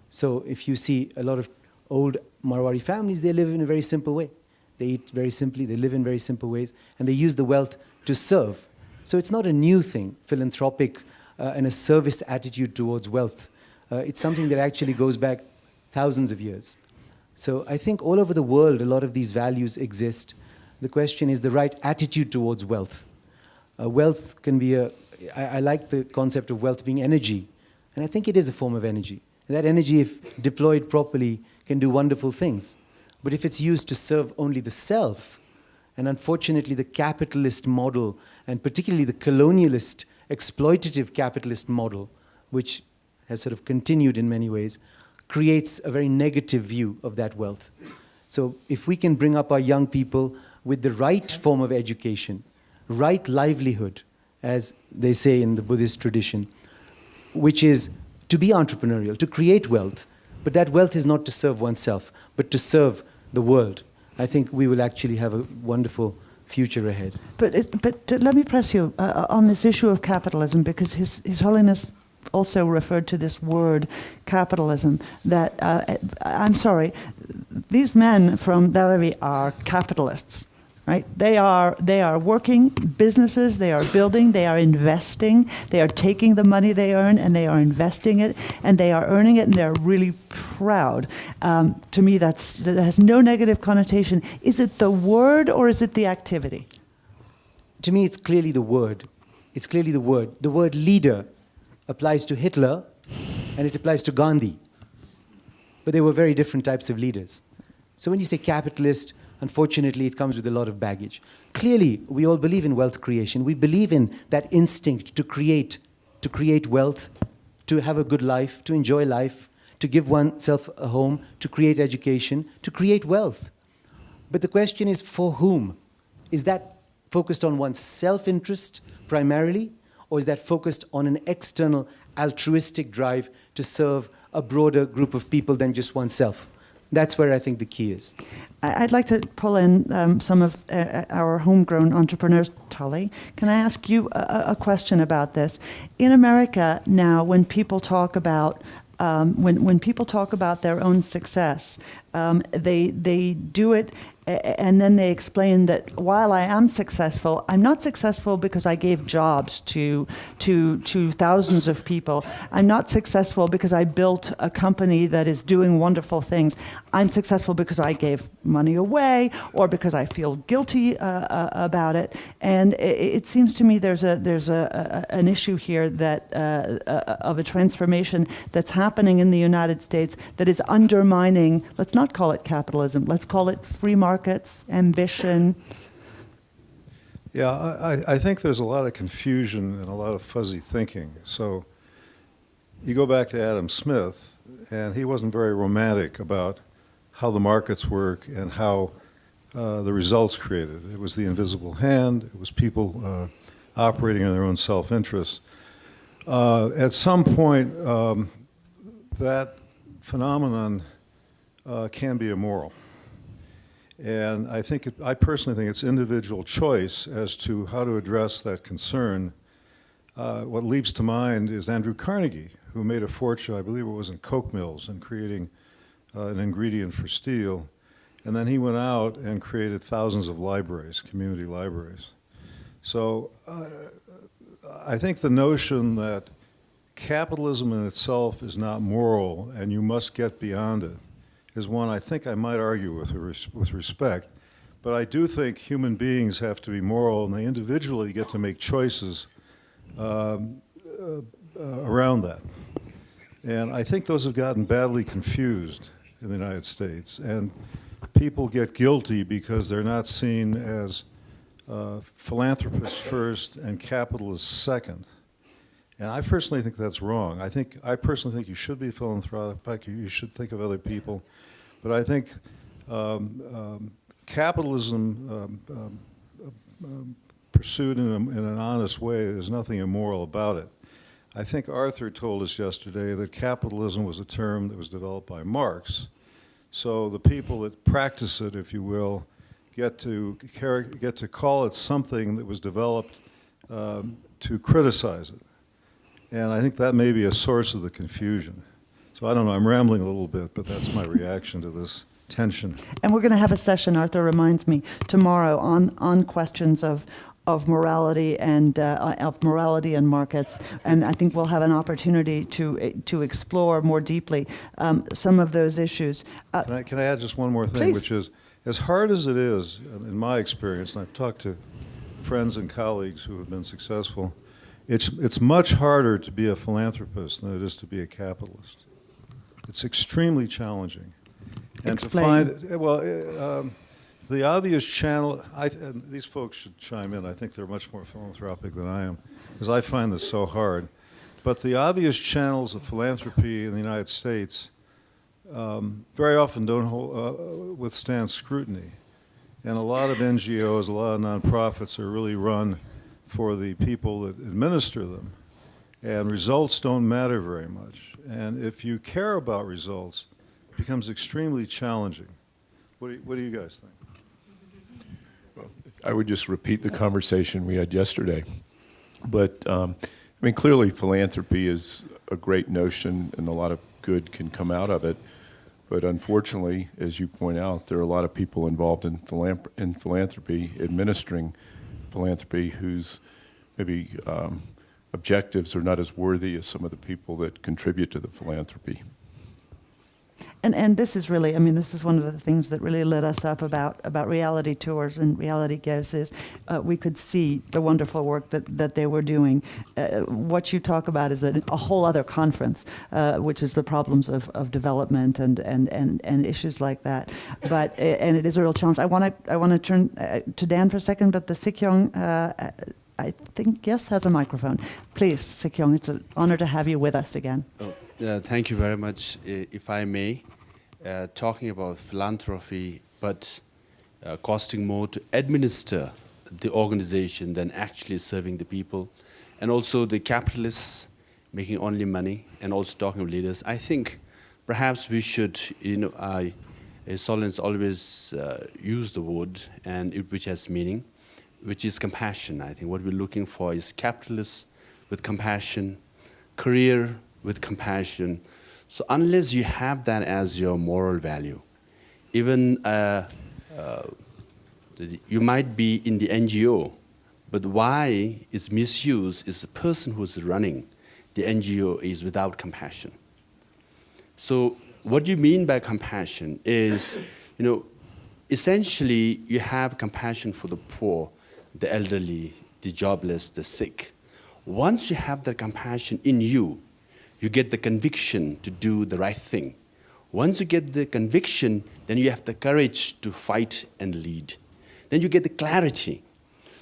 So if you see a lot of old Marwari families, they live in a very simple way. They eat very simply, they live in very simple ways, and they use the wealth to serve. So it's not a new thing, philanthropic and a service attitude towards wealth. It's something that actually goes back thousands of years. So I think all over the world, a lot of these values exist. The question is the right attitude towards wealth. Wealth can be I like the concept of wealth being energy. And I think it is a form of energy. That energy, if deployed properly, can do wonderful things. But if it's used to serve only the self, and unfortunately the capitalist model, and particularly the colonialist, exploitative capitalist model, which has sort of continued in many ways, creates a very negative view of that wealth. So if we can bring up our young people with the right form of education, right livelihood, as they say in the Buddhist tradition, which is to be entrepreneurial, to create wealth, but that wealth is not to serve oneself, but to serve the world. I think we will actually have a wonderful future ahead. But let me press you on this issue of capitalism, because His Holiness also referred to this word, capitalism, that, I'm sorry, these men from Dalai are capitalists. Right? They are working businesses, they are building, they are investing, they are taking the money they earn and they are investing it, and they are earning it, and they're really proud. To me, that has no negative connotation. Is it the word or is it the activity? To me, it's clearly the word. It's clearly the word. The word leader applies to Hitler and it applies to Gandhi. But they were very different types of leaders. So when you say capitalist, unfortunately, it comes with a lot of baggage. Clearly, we all believe in wealth creation. We believe in that instinct to create wealth, to have a good life, to enjoy life, to give oneself a home, to create education, to create wealth. But the question is, for whom? Is that focused on one's self-interest primarily, or is that focused on an external altruistic drive to serve a broader group of people than just oneself? That's where I think the key is. I'd like to pull in some of our homegrown entrepreneurs. Tully, can I ask you a question about this? In America now, when people talk about when people talk about their own success, they do it, and then they explain that while I am successful, I'm not successful because I gave jobs to thousands of people. I'm not successful because I built a company that is doing wonderful things. I'm successful because I gave money away, or because I feel guilty about it. And it seems to me there's an issue here that of a transformation that's happening in the United States that is undermining. Let's not call it capitalism. Let's call it free markets, ambition. Yeah, I think there's a lot of confusion and a lot of fuzzy thinking. So you go back to Adam Smith, and he wasn't very romantic about how the markets work and how the results created. It was the invisible hand. It was people operating in their own self-interest. At some point, that phenomenon can be immoral. And I personally think it's individual choice as to how to address that concern. What leaps to mind is Andrew Carnegie, who made a fortune, I believe it was in coke mills, and creating an ingredient for steel. And then he went out and created thousands of libraries, community libraries. So I think the notion that capitalism in itself is not moral and you must get beyond it is one I think I might argue with respect. But I do think human beings have to be moral, and they individually get to make choices around that. And I think those have gotten badly confused in the United States. And people get guilty because they're not seen as philanthropists first and capitalists second. And I personally think that's wrong. I personally think you should be philanthropic, you should think of other people. But I think capitalism pursued in an honest way, there's nothing immoral about it. I think Arthur told us yesterday that capitalism was a term that was developed by Marx. So the people that practice it, if you will, get to call it something that was developed to criticize it. And I think that may be a source of the confusion. So I don't know, I'm rambling a little bit, but that's my reaction to this tension. And we're going to have a session, Arthur reminds me, tomorrow on questions of morality and markets, and I think we'll have an opportunity to explore more deeply some of those issues. Can I add just one more thing, Please. which is, as hard as it is, in my experience, and I've talked to friends and colleagues who have been successful, it's much harder to be a philanthropist than it is to be a capitalist. It's extremely challenging. And Explain. to find, the obvious channel, and these folks should chime in, I think they're much more philanthropic than I am, because I find this so hard. But the obvious channels of philanthropy in the United States very often don't withstand scrutiny. And a lot of NGOs, a lot of nonprofits are really run for the people that administer them. And results don't matter very much. And if you care about results, it becomes extremely challenging. What do you guys think? I would just repeat the conversation we had yesterday. But, I mean, clearly philanthropy is a great notion and a lot of good can come out of it. But unfortunately, as you point out, there are a lot of people involved in philanthropy, administering philanthropy, whose maybe objectives are not as worthy as some of the people that contribute to the philanthropy. And this is really, I mean, this is one of the things that really lit us up about reality tours and reality gives is we could see the wonderful work that they were doing. What you talk about is a whole other conference, which is the problems of development and issues like that. But and it is a real challenge. I want to turn to Dan for a second, but the Sikyong, I think, yes, has a microphone. Please, Sikyong, it's an honor to have you with us again. Thank you very much. If I may, talking about philanthropy, but costing more to administer the organization than actually serving the people, and also the capitalists making only money, and also talking of leaders. I think perhaps we should, Solens always use the word, and which has meaning, which is compassion. I think what we're looking for is capitalists with compassion, career with compassion. So unless you have that as your moral value, even you might be in the NGO, but why it's misused is the person who's running the NGO is without compassion. So what you mean by compassion is, essentially you have compassion for the poor, the elderly, the jobless, the sick. Once you have that compassion in you, you get the conviction to do the right thing. Once you get the conviction, then you have the courage to fight and lead. Then you get the clarity.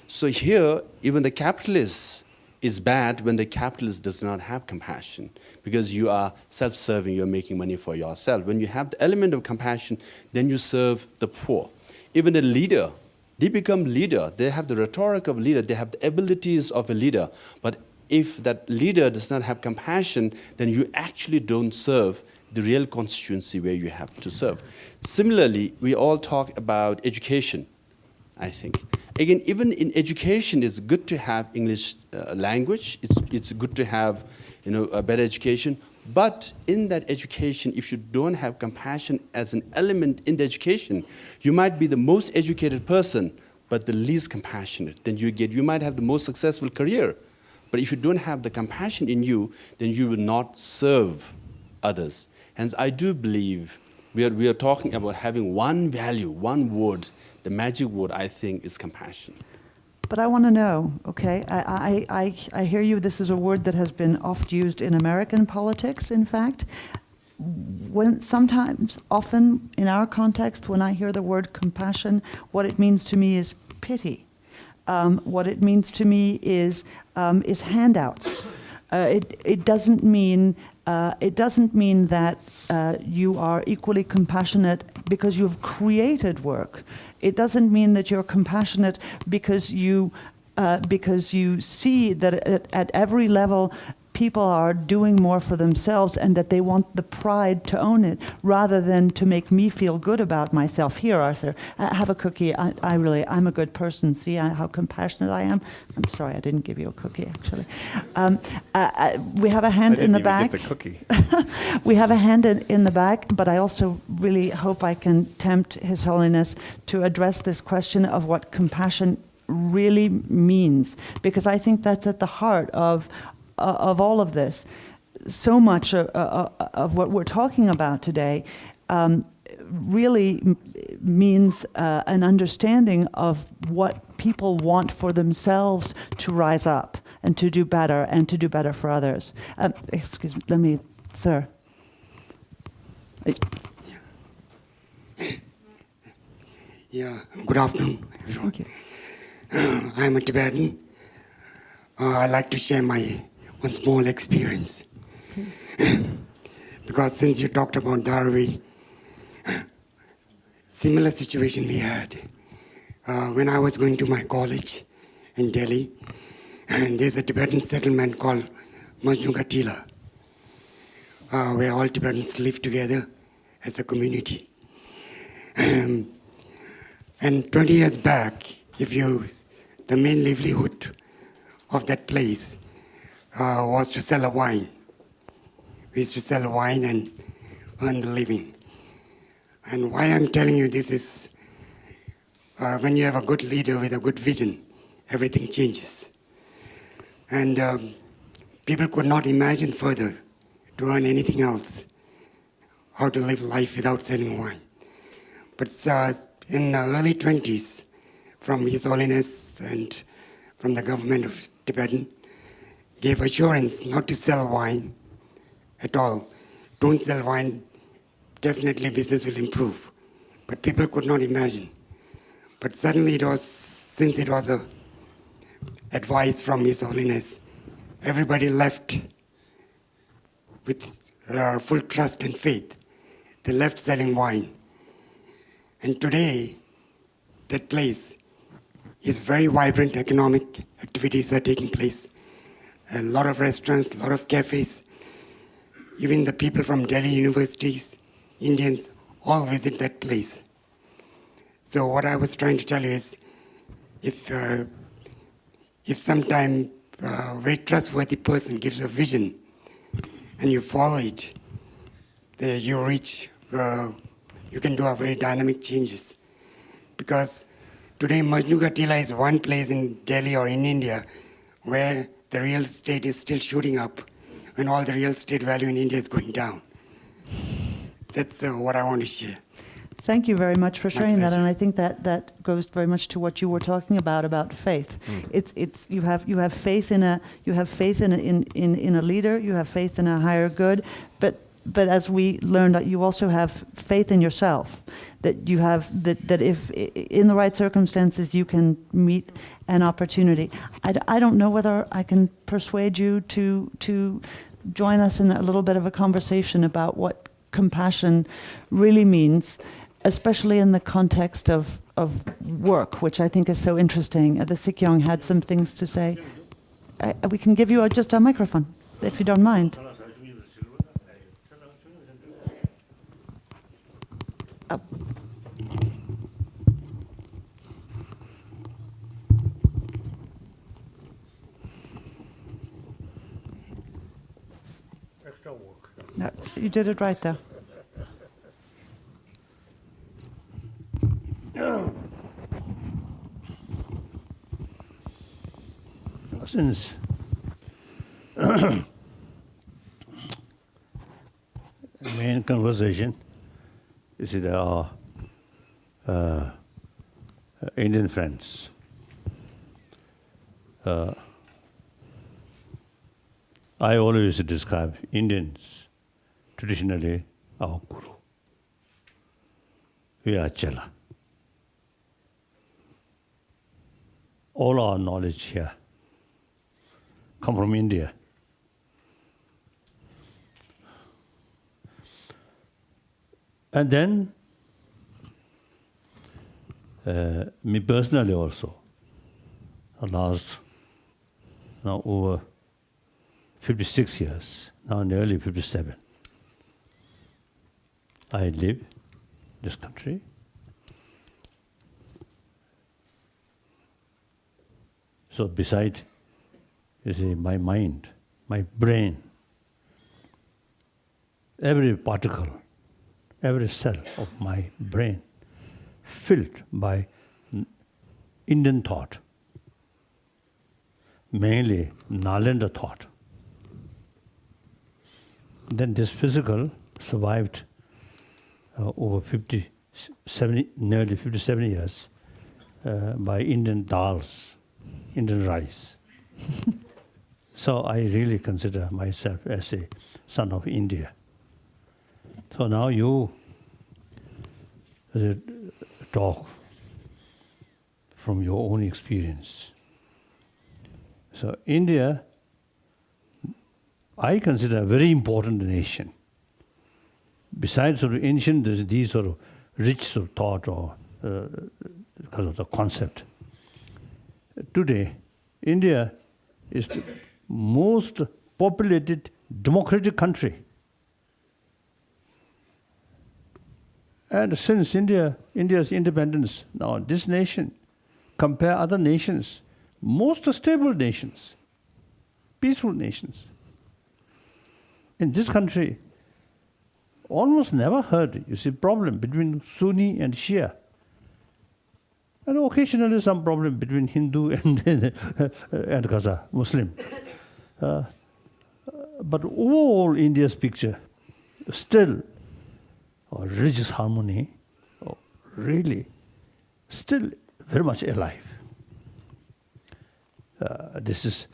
So here, even the capitalist is bad when the capitalist does not have compassion, because you are self-serving, you're making money for yourself. When you have the element of compassion, then you serve the poor. Even a leader, they become leader. They have the rhetoric of a leader. They have the abilities of a leader. But if that leader does not have compassion, then you actually don't serve the real constituency where you have to serve. Similarly, we all talk about education, I think. Again, even in education, it's good to have English language. It's good to have, a better education. But in that education, if you don't have compassion as an element in the education, you might be the most educated person, but the least compassionate. Then you might have the most successful career. But if you don't have the compassion in you, then you will not serve others. Hence, I do believe we are talking about having one value, one word. The magic word, I think, is compassion. But I want to know, okay, I hear you, this is a word that has been oft used in American politics, in fact. Often in our context, when I hear the word compassion, what it means to me is pity. What it means to me is handouts. It doesn't mean that you are equally compassionate because you've created work. It doesn't mean that you're compassionate because you see that at every level people are doing more for themselves and that they want the pride to own it rather than to make me feel good about myself. Here, Arthur, have a cookie. I'm a good person. See how compassionate I am? I'm sorry, I didn't give you a cookie, actually. We have a hand in the back. I didn't even get the cookie. We have a hand in the back, but I also really hope I can tempt His Holiness to address this question of what compassion really means, because I think that's at the heart of all of this. So much of what we're talking about today really means an understanding of what people want for themselves to rise up and to do better for others. Excuse me, sir. Yeah, good afternoon, everyone. I'm a Tibetan. I'd like to share my one small experience. Because since you talked about Dharaway, similar situation we had. When I was going to my college in Delhi, and there's a Tibetan settlement called Majnugatila, where all Tibetans live together as a community. And 20 years back, the main livelihood of that place was to sell a wine. We used to sell wine and earn the living. And why I'm telling you this is, when you have a good leader with a good vision, everything changes. And people could not imagine further to earn anything else, how to live life without selling wine. But in the early 20s, from His Holiness and from the government of Tibetan, gave assurance not to sell wine at all. Don't sell wine, definitely business will improve. But people could not imagine. But suddenly since it was a advice from His Holiness, everybody left with full trust and faith. They left selling wine. And today, that place is very vibrant. Economic activities are taking place. A lot of restaurants, a lot of cafes. Even the people from Delhi universities, Indians, all visit that place. So what I was trying to tell you is, if sometime a very trustworthy person gives a vision and you follow it, you can do a very dynamic changes. Because today Majnugatila is one place in Delhi or in India where the real estate is still shooting up when all the real estate value in India is going down. That's what I want to share. Thank you very much for sharing that, and I think that goes very much to what you were talking about faith. It's you have faith in a leader, you have faith in a higher good, but as we learned, you also have faith in yourself, that you have that if in the right circumstances you can meet an opportunity. I don't know whether I can persuade you to join us in a little bit of a conversation about what compassion really means, especially in the context of work, which I think is so interesting. The Sikyong had some things to say. We can give you just a microphone, if you don't mind. Extra work. No, you did it right there. Since main conversation is our Indian friends. I always describe Indians traditionally our guru. We are Chela. All our knowledge here come from India. And then, me personally also, last now over 56 years, now nearly 57, I live in this country. So beside, you see, my mind, my brain, every particle, every cell of my brain filled by Indian thought, mainly Nalanda thought. Then this physical survived over nearly 57 years by Indian dals, Indian rice. So I really consider myself as a son of India. So now you talk from your own experience. So India, I consider a very important nation. Besides sort of ancient, there's these sort of rich sort of thought or because of the concept. Today, India is the most populated democratic country. And since India's independence, now this nation, compare other nations, most stable nations, peaceful nations. In this country, almost never heard, you see, problem between Sunni and Shia. And occasionally some problem between Hindu and Gaza, Muslim. But overall, India's picture, still religious harmony, really, still very much alive. This is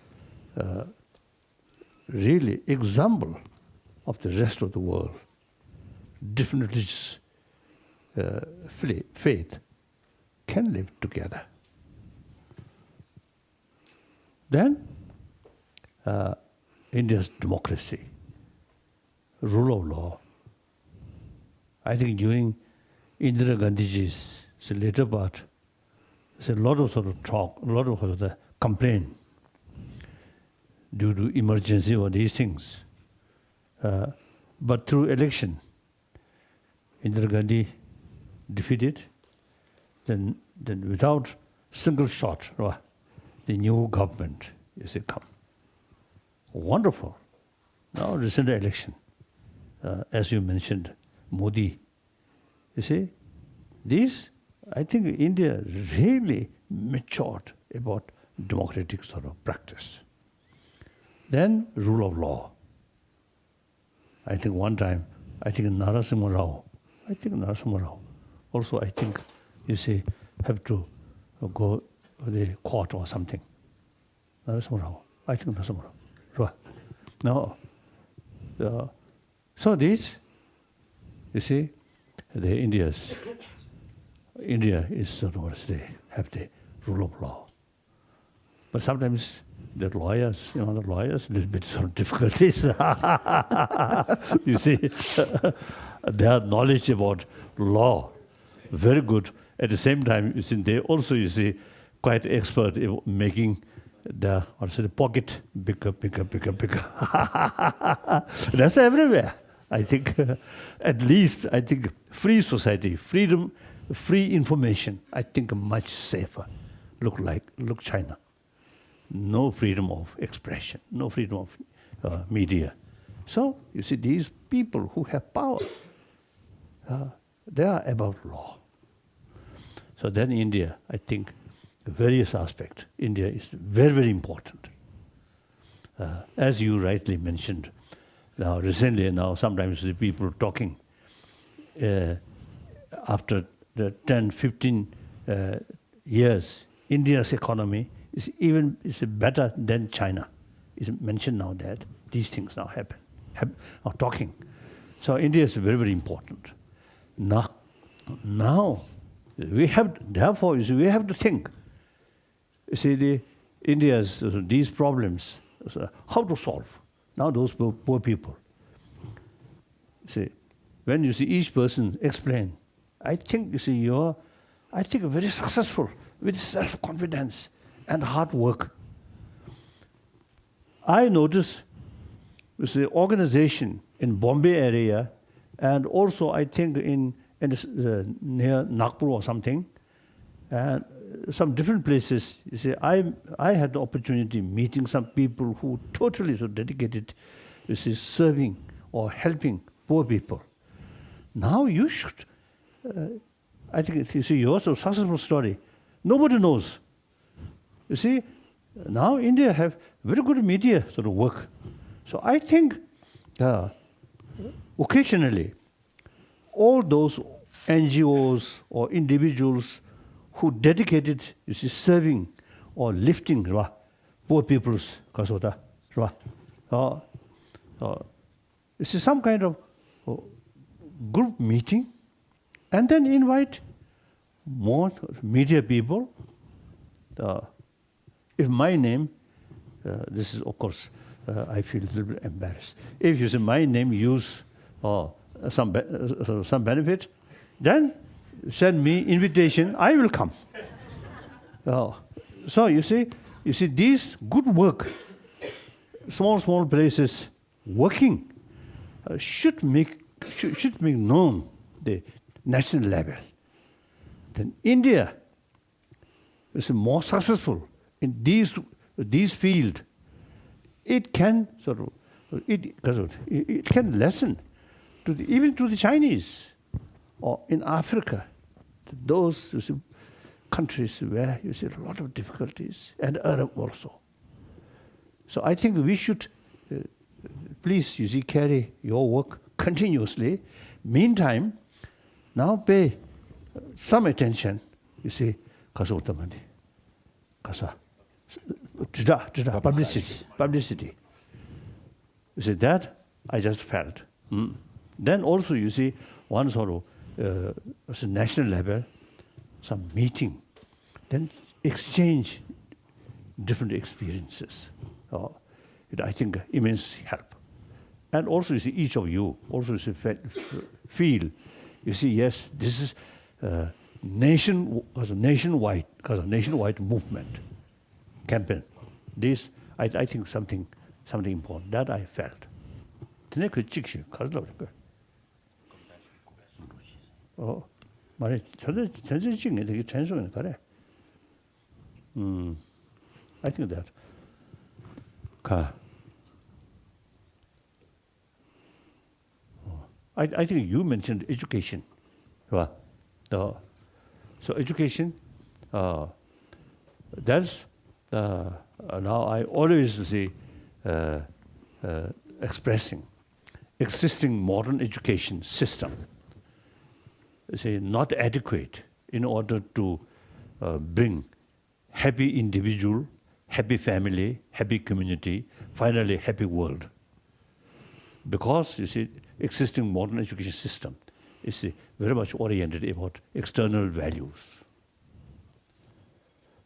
really example of the rest of the world. Different religious faith can live together. Then, India's democracy, rule of law. I think during Indira Gandhiji's later part, there's a lot of sort of talk, a lot of sort of the complaint due to emergency or these things. But through election, Indira Gandhi defeated, then without single shot, the new government is come. Wonderful. Now recent election, as you mentioned, Modi. You see, these, I think India really matured about democratic sort of practice. Then rule of law. I think one time, Narasimha Rao, also I think, you see, have to go to the court or something. Narasimha Rao, I think Narasimha Rao. No. So these, you see, India is sort of, they have the rule of law. But sometimes the lawyers, a little bit sort of difficulties. You see, their knowledge about law, very good. At the same time, you see, they also, you see, quite expert in making the pocket bigger. That's everywhere. I think, at least, I think free society, freedom, free information, I think much safer. Look China. No freedom of expression, no freedom of media. So, you see, these people who have power, they are above law. So then India, I think, various aspects, India is very, very important. As you rightly mentioned, now recently, sometimes the people talking after the 10, 15 years, India's economy is better than China. It's mentioned now that these things now happen, are talking. So India is very, very important. Now we have, therefore, you see, we have to think. You see, India's these problems, how to solve. Now those poor people. See, when you see each person explain, I think, you see, I think very successful with self-confidence and hard work. I notice, you see, organization in Bombay area, and also I think in near Nagpur or something, and some different places. You see, I had the opportunity meeting some people who totally so dedicated, you see, serving or helping poor people. Now you should, I think, if you see, yours a successful story. Nobody knows. You see, now India have very good media sort of work. So I think occasionally all those NGOs or individuals who dedicated, you see, serving or lifting poor people's kasota, you see, some kind of group meeting and then invite more media people. If my name, this is of course, I feel a little bit embarrassed. If you say my name use some benefit, then send me invitation, I will come. So you see these good work, small places working should make known the national level. Then India is more successful in these field. It can it can lesson even to the Chinese or in Africa, those countries where you see a lot of difficulties, and Arab also. So I think we should please carry your work continuously. Meantime, now pay some attention. Publicity. You see that I just felt. Then also one sort of national level, some meeting, then exchange different experiences. I think immense help. And also each of you also feel, yes, this is nationwide movement campaign. This I think something important that I felt. I think that. I think you mentioned education. So education, that's now I always see expressing existing modern education system not adequate in order to bring happy individual, happy family, happy community, finally happy world. Because existing modern education system is very much oriented about external values.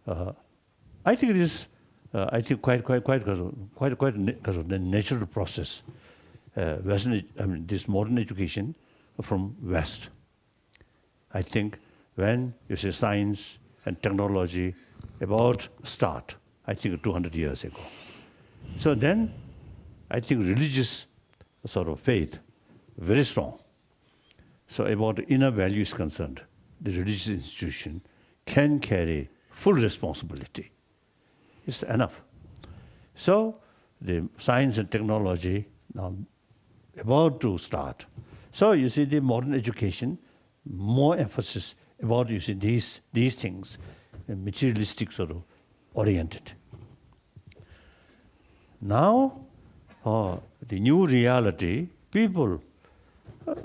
I think it is. I think quite because of the natural process. This modern education from West. I think when science and technology about start, I think 200 years ago. So then, I think religious sort of faith very strong. So about the inner value is concerned, the religious institution can carry full responsibility. It's enough. So the science and technology now about to start. So the modern education, more emphasis about these things, materialistic sort of oriented. Now, the new reality, people,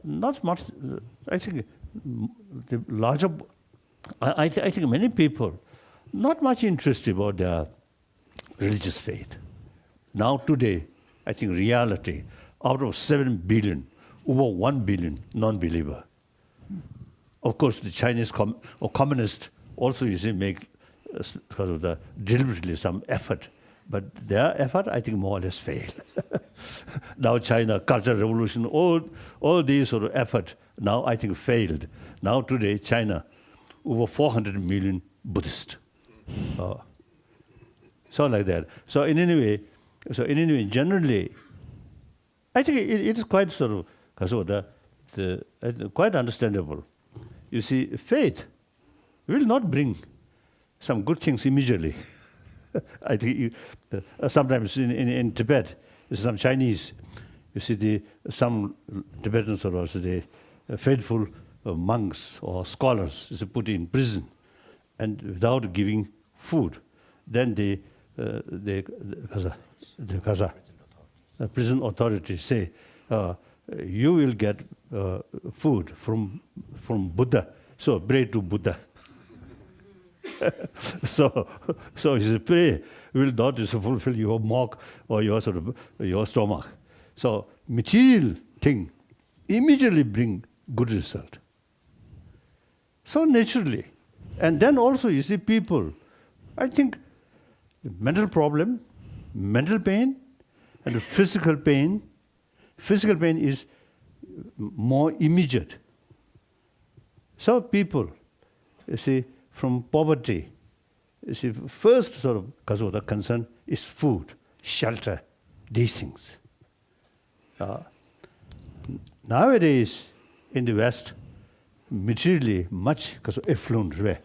not much. I think the larger. I think many people, not much interest about their religious faith. Now today, I think reality, out of 7 billion, over 1 billion non-believer. Of course, the Chinese or communists also make because of the deliberately some effort, but their effort I think more or less failed. Now China, Cultural Revolution, all these sort of effort now I think failed. Now today China, over 400 million Buddhists. So like that. So in any way, generally, I think it is quite sort of because of the quite understandable. You see, faith will not bring some good things immediately. I think sometimes in Tibet, some Chinese, some Tibetans or also the faithful monks or scholars is put in prison, and without giving food, then the prison authorities say you will get food from Buddha, so pray to Buddha. so you pray will not fulfill your mark or your sort of your stomach. So material thing immediately bring good result. So naturally. And then also you see people, I think mental problem, mental pain, and physical pain. Physical pain is more immediate. So people, you see, from poverty, you see, first sort of cause of the concern is food, shelter, these things. Nowadays, in the West, materially much because of affluent way.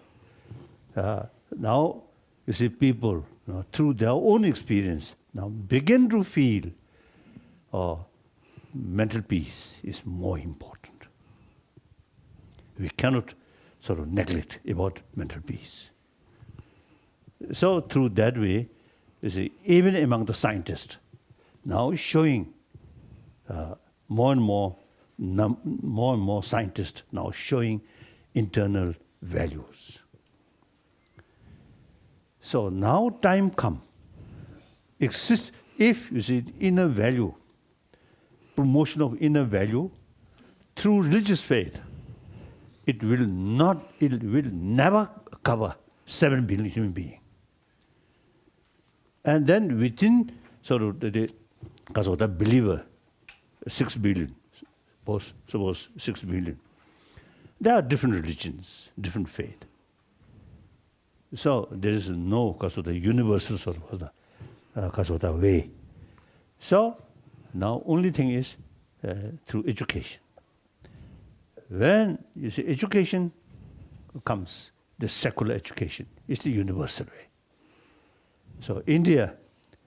Now, you see, people, through their own experience, now begin to feel mental peace is more important. We cannot sort of neglect about mental peace. So through that way, you see, even among the scientists, now showing more and more scientists now showing internal values. So now time come. Exist if you see inner value, promotion of inner value through religious faith, it will never cover 7 billion human beings. And then within sort of because of the believer, 6 billion, suppose 6 billion. There are different religions, different faith. So there is no because of the universal sort of because of the way. So now only thing is through education. When you see education comes, the secular education is the universal way. So India,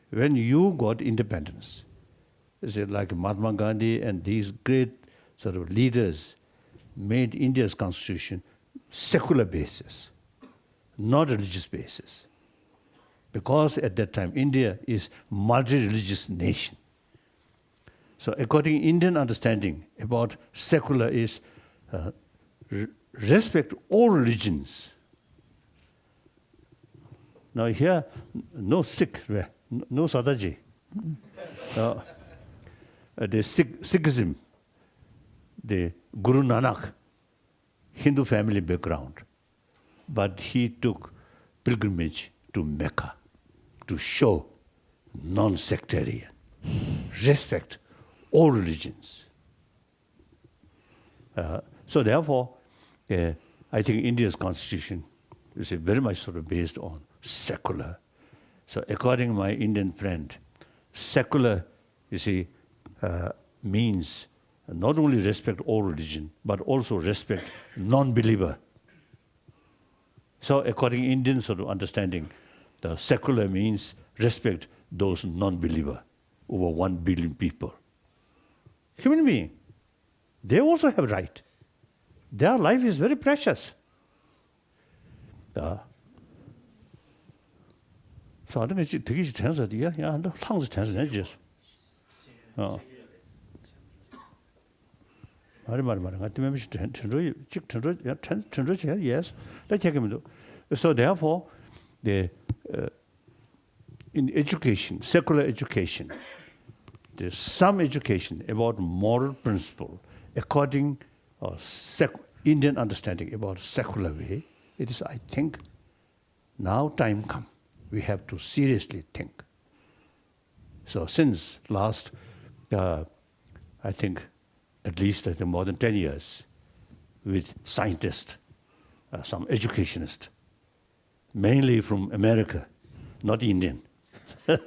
when you got independence, is it like Mahatma Gandhi and these great sort of leaders made India's constitution secular basis, not religious basis. Because at that time, India is multi-religious nation. So according to Indian understanding about secular is respect all religions. Now here, no Sikh, no Sadaji. The Sikhism, the Guru Nanak, Hindu family background, but he took pilgrimage to Mecca to show non-sectarian, respect all religions. So therefore, I think India's constitution is very much sort of based on secular. So according to my Indian friend, secular, you see, means not only respect all religion, but also respect non-believer. So according to Indian sort of understanding, the secular means respect those non-believer, over 1 billion people. Human being, they also have right. Their life is very precious. So I think it's 되게 tense yeah, and tongues tense just. Yes. So therefore, in education, secular education, there's some education about moral principle according Indian understanding about secular way. It is, I think, now time come. We have to seriously think. So since last, I think, at least more than 10 years, with scientists, some educationists, mainly from America, not Indian. And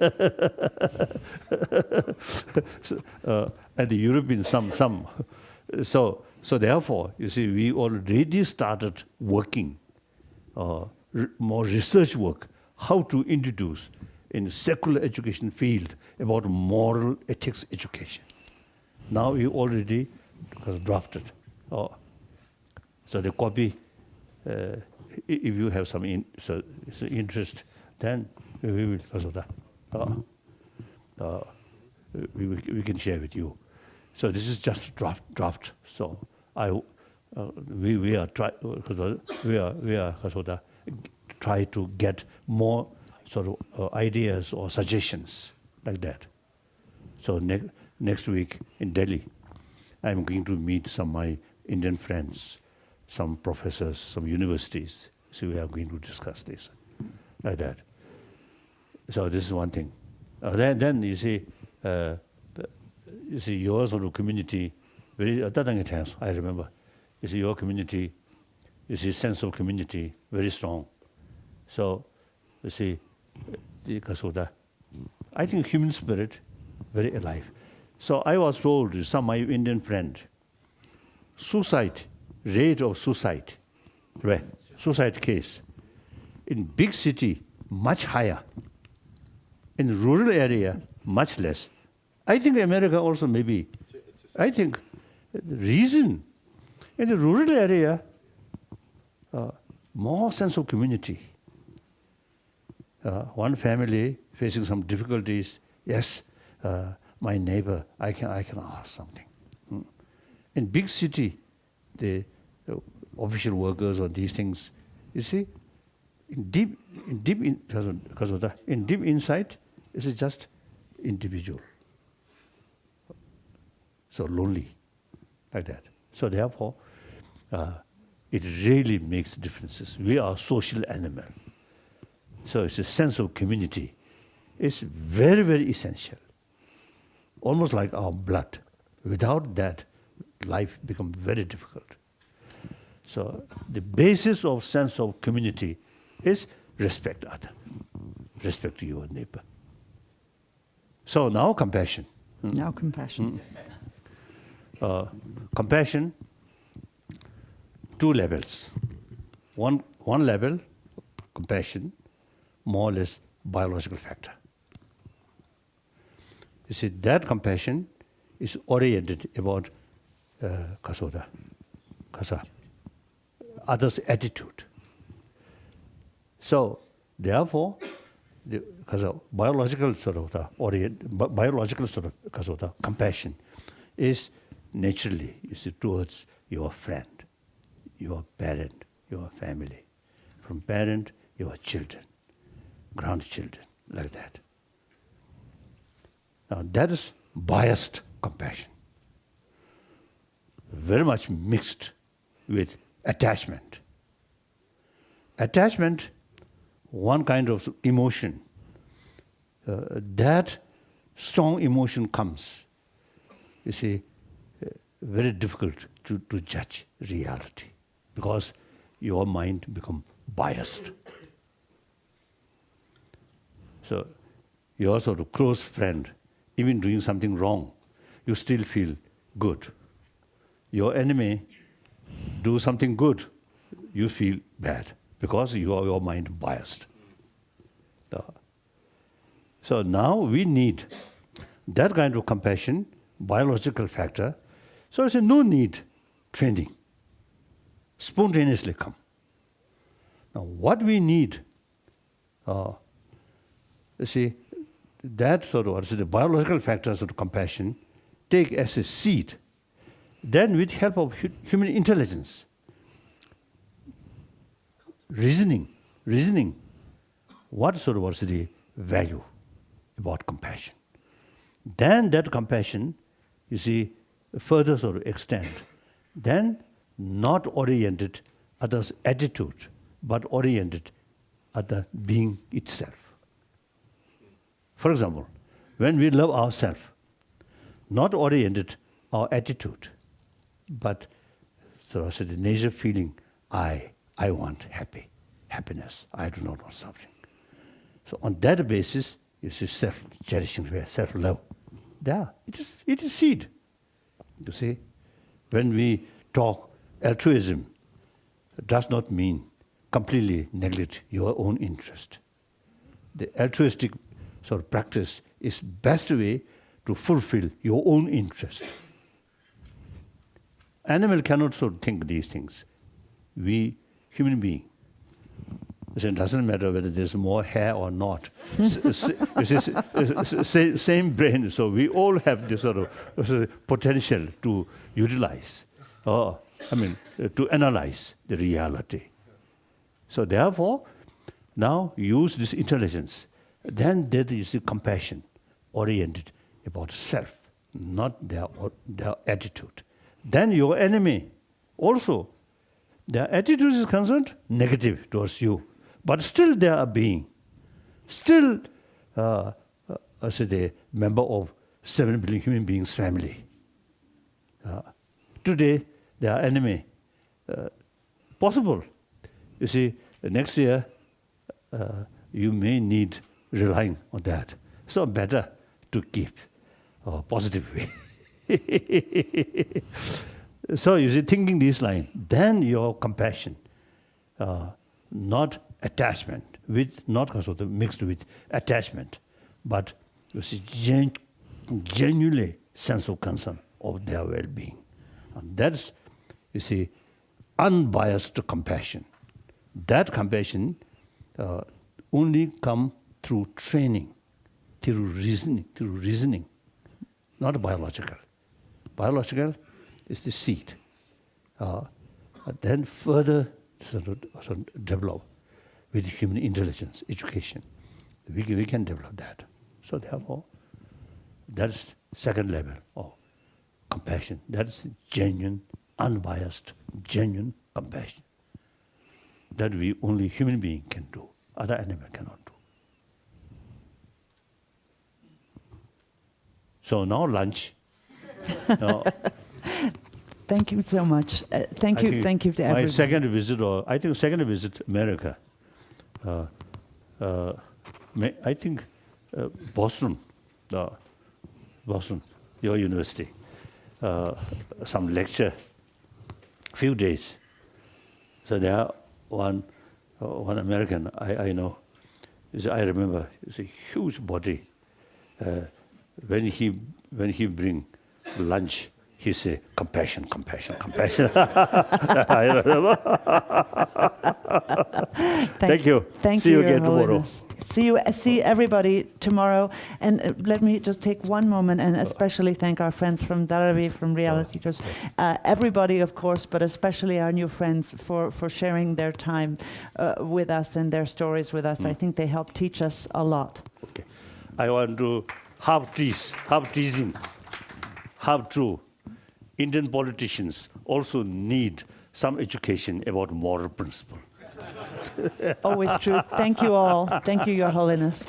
the European, some. So therefore, you see, we already started working, more research work, how to introduce in secular education field about moral ethics education. Now we already drafted. So the copy, if you have some interest, then we will, because of that, we can share with you. So this is just draft. So we are try to get more sort of ideas or suggestions like that. So next week in Delhi, I'm going to meet some of my Indian friends, some professors, some universities. So we are going to discuss this, like that. So this is one thing. Then you see your sort of community. I remember. You see your community. You see sense of community very strong. So you see, I think human spirit very alive. So I was told some my Indian friend, rate of suicide, right? Suicide case in big city much higher. In rural area much less. I think America also maybe. I think the reason in the rural area more sense of community. One family facing some difficulties. Yes, my neighbor, I can ask something. In big city, the official workers or these things, you see, in deep inside, this is just individual. So lonely, like that. So therefore, it really makes differences. We are social animal. So it's a sense of community. It's very, very essential. Almost like our blood. Without that, life becomes very difficult. So the basis of sense of community is respect other. Respect your neighbor. So now compassion. Now compassion. Compassion, two levels. One level, compassion, more or less biological factor. You see, that compassion is oriented about others' attitude. So, therefore, the biological compassion is naturally, you see, towards your friend, your parent, your family. From parent, your children, grandchildren, like that. Now that is biased compassion. Very much mixed with attachment. Attachment, one kind of emotion. That strong emotion comes, you see, very difficult to judge reality because your mind becomes biased. So your sort of close friend, even doing something wrong, you still feel good. Your enemy do something good, you feel bad because your mind biased. So now we need that kind of compassion, biological factor. So it's no need training. Spontaneously come. Now what we need, you see, that sort of the biological factors of compassion take as a seed. Then with help of human intelligence, reasoning, what sort of was the value about compassion. Then that compassion, you see, further sort of extend. Then not oriented others' attitude, but oriented at the being itself. For example, when we love ourselves, not oriented our attitude, but sort of the nature feeling, I want happiness. I do not want something. So on that basis, you see self-cherishing, self-love. There, it is seed. You see, when we talk altruism, it does not mean completely neglect your own interest. The altruistic sort of practice is best way to fulfill your own interest. Animal cannot sort of think these things. We, human being, it doesn't matter whether there's more hair or not. Same brain, so we all have this sort of potential to utilize, to analyze the reality. So therefore, now use this intelligence. Then there is compassion, oriented about self, not their attitude. Then your enemy, Also, their attitude is concerned negative towards you, but still they are being, still as a member of 7 billion human beings family. Today, they are enemy. Possible. You see, next year, you may need relying on that. So better to keep a positive way. So you see, thinking this line, then your compassion, not attachment, not mixed with attachment, but you see, genuinely sense of concern of their well-being. And that's, you see, unbiased compassion. That compassion only come through training, through reasoning, not biological. Biological is the seed. Then further develop with human intelligence, education. We can develop that. So therefore, that's second level of compassion. That's genuine, unbiased, genuine compassion. That we only human being can do. Other animal cannot do. So now lunch. Now, Thank you so much. Thank you to everyone. My second visit, America. I think Boston, your university, some lecture, few days. So there one American I know. I remember it's a huge body. When he bring lunch, he say compassion. I remember. Thank you. See you again tomorrow. See everybody tomorrow. And let me just take one moment and especially thank our friends from Dalai, from Reality Tours. Everybody, of course, but especially our new friends for sharing their time with us and their stories with us. I think they help teach us a lot. Okay. I want to half teasing, half true. Indian politicians also need some education about moral principle. Always true. Thank you all. Thank you, Your Holiness.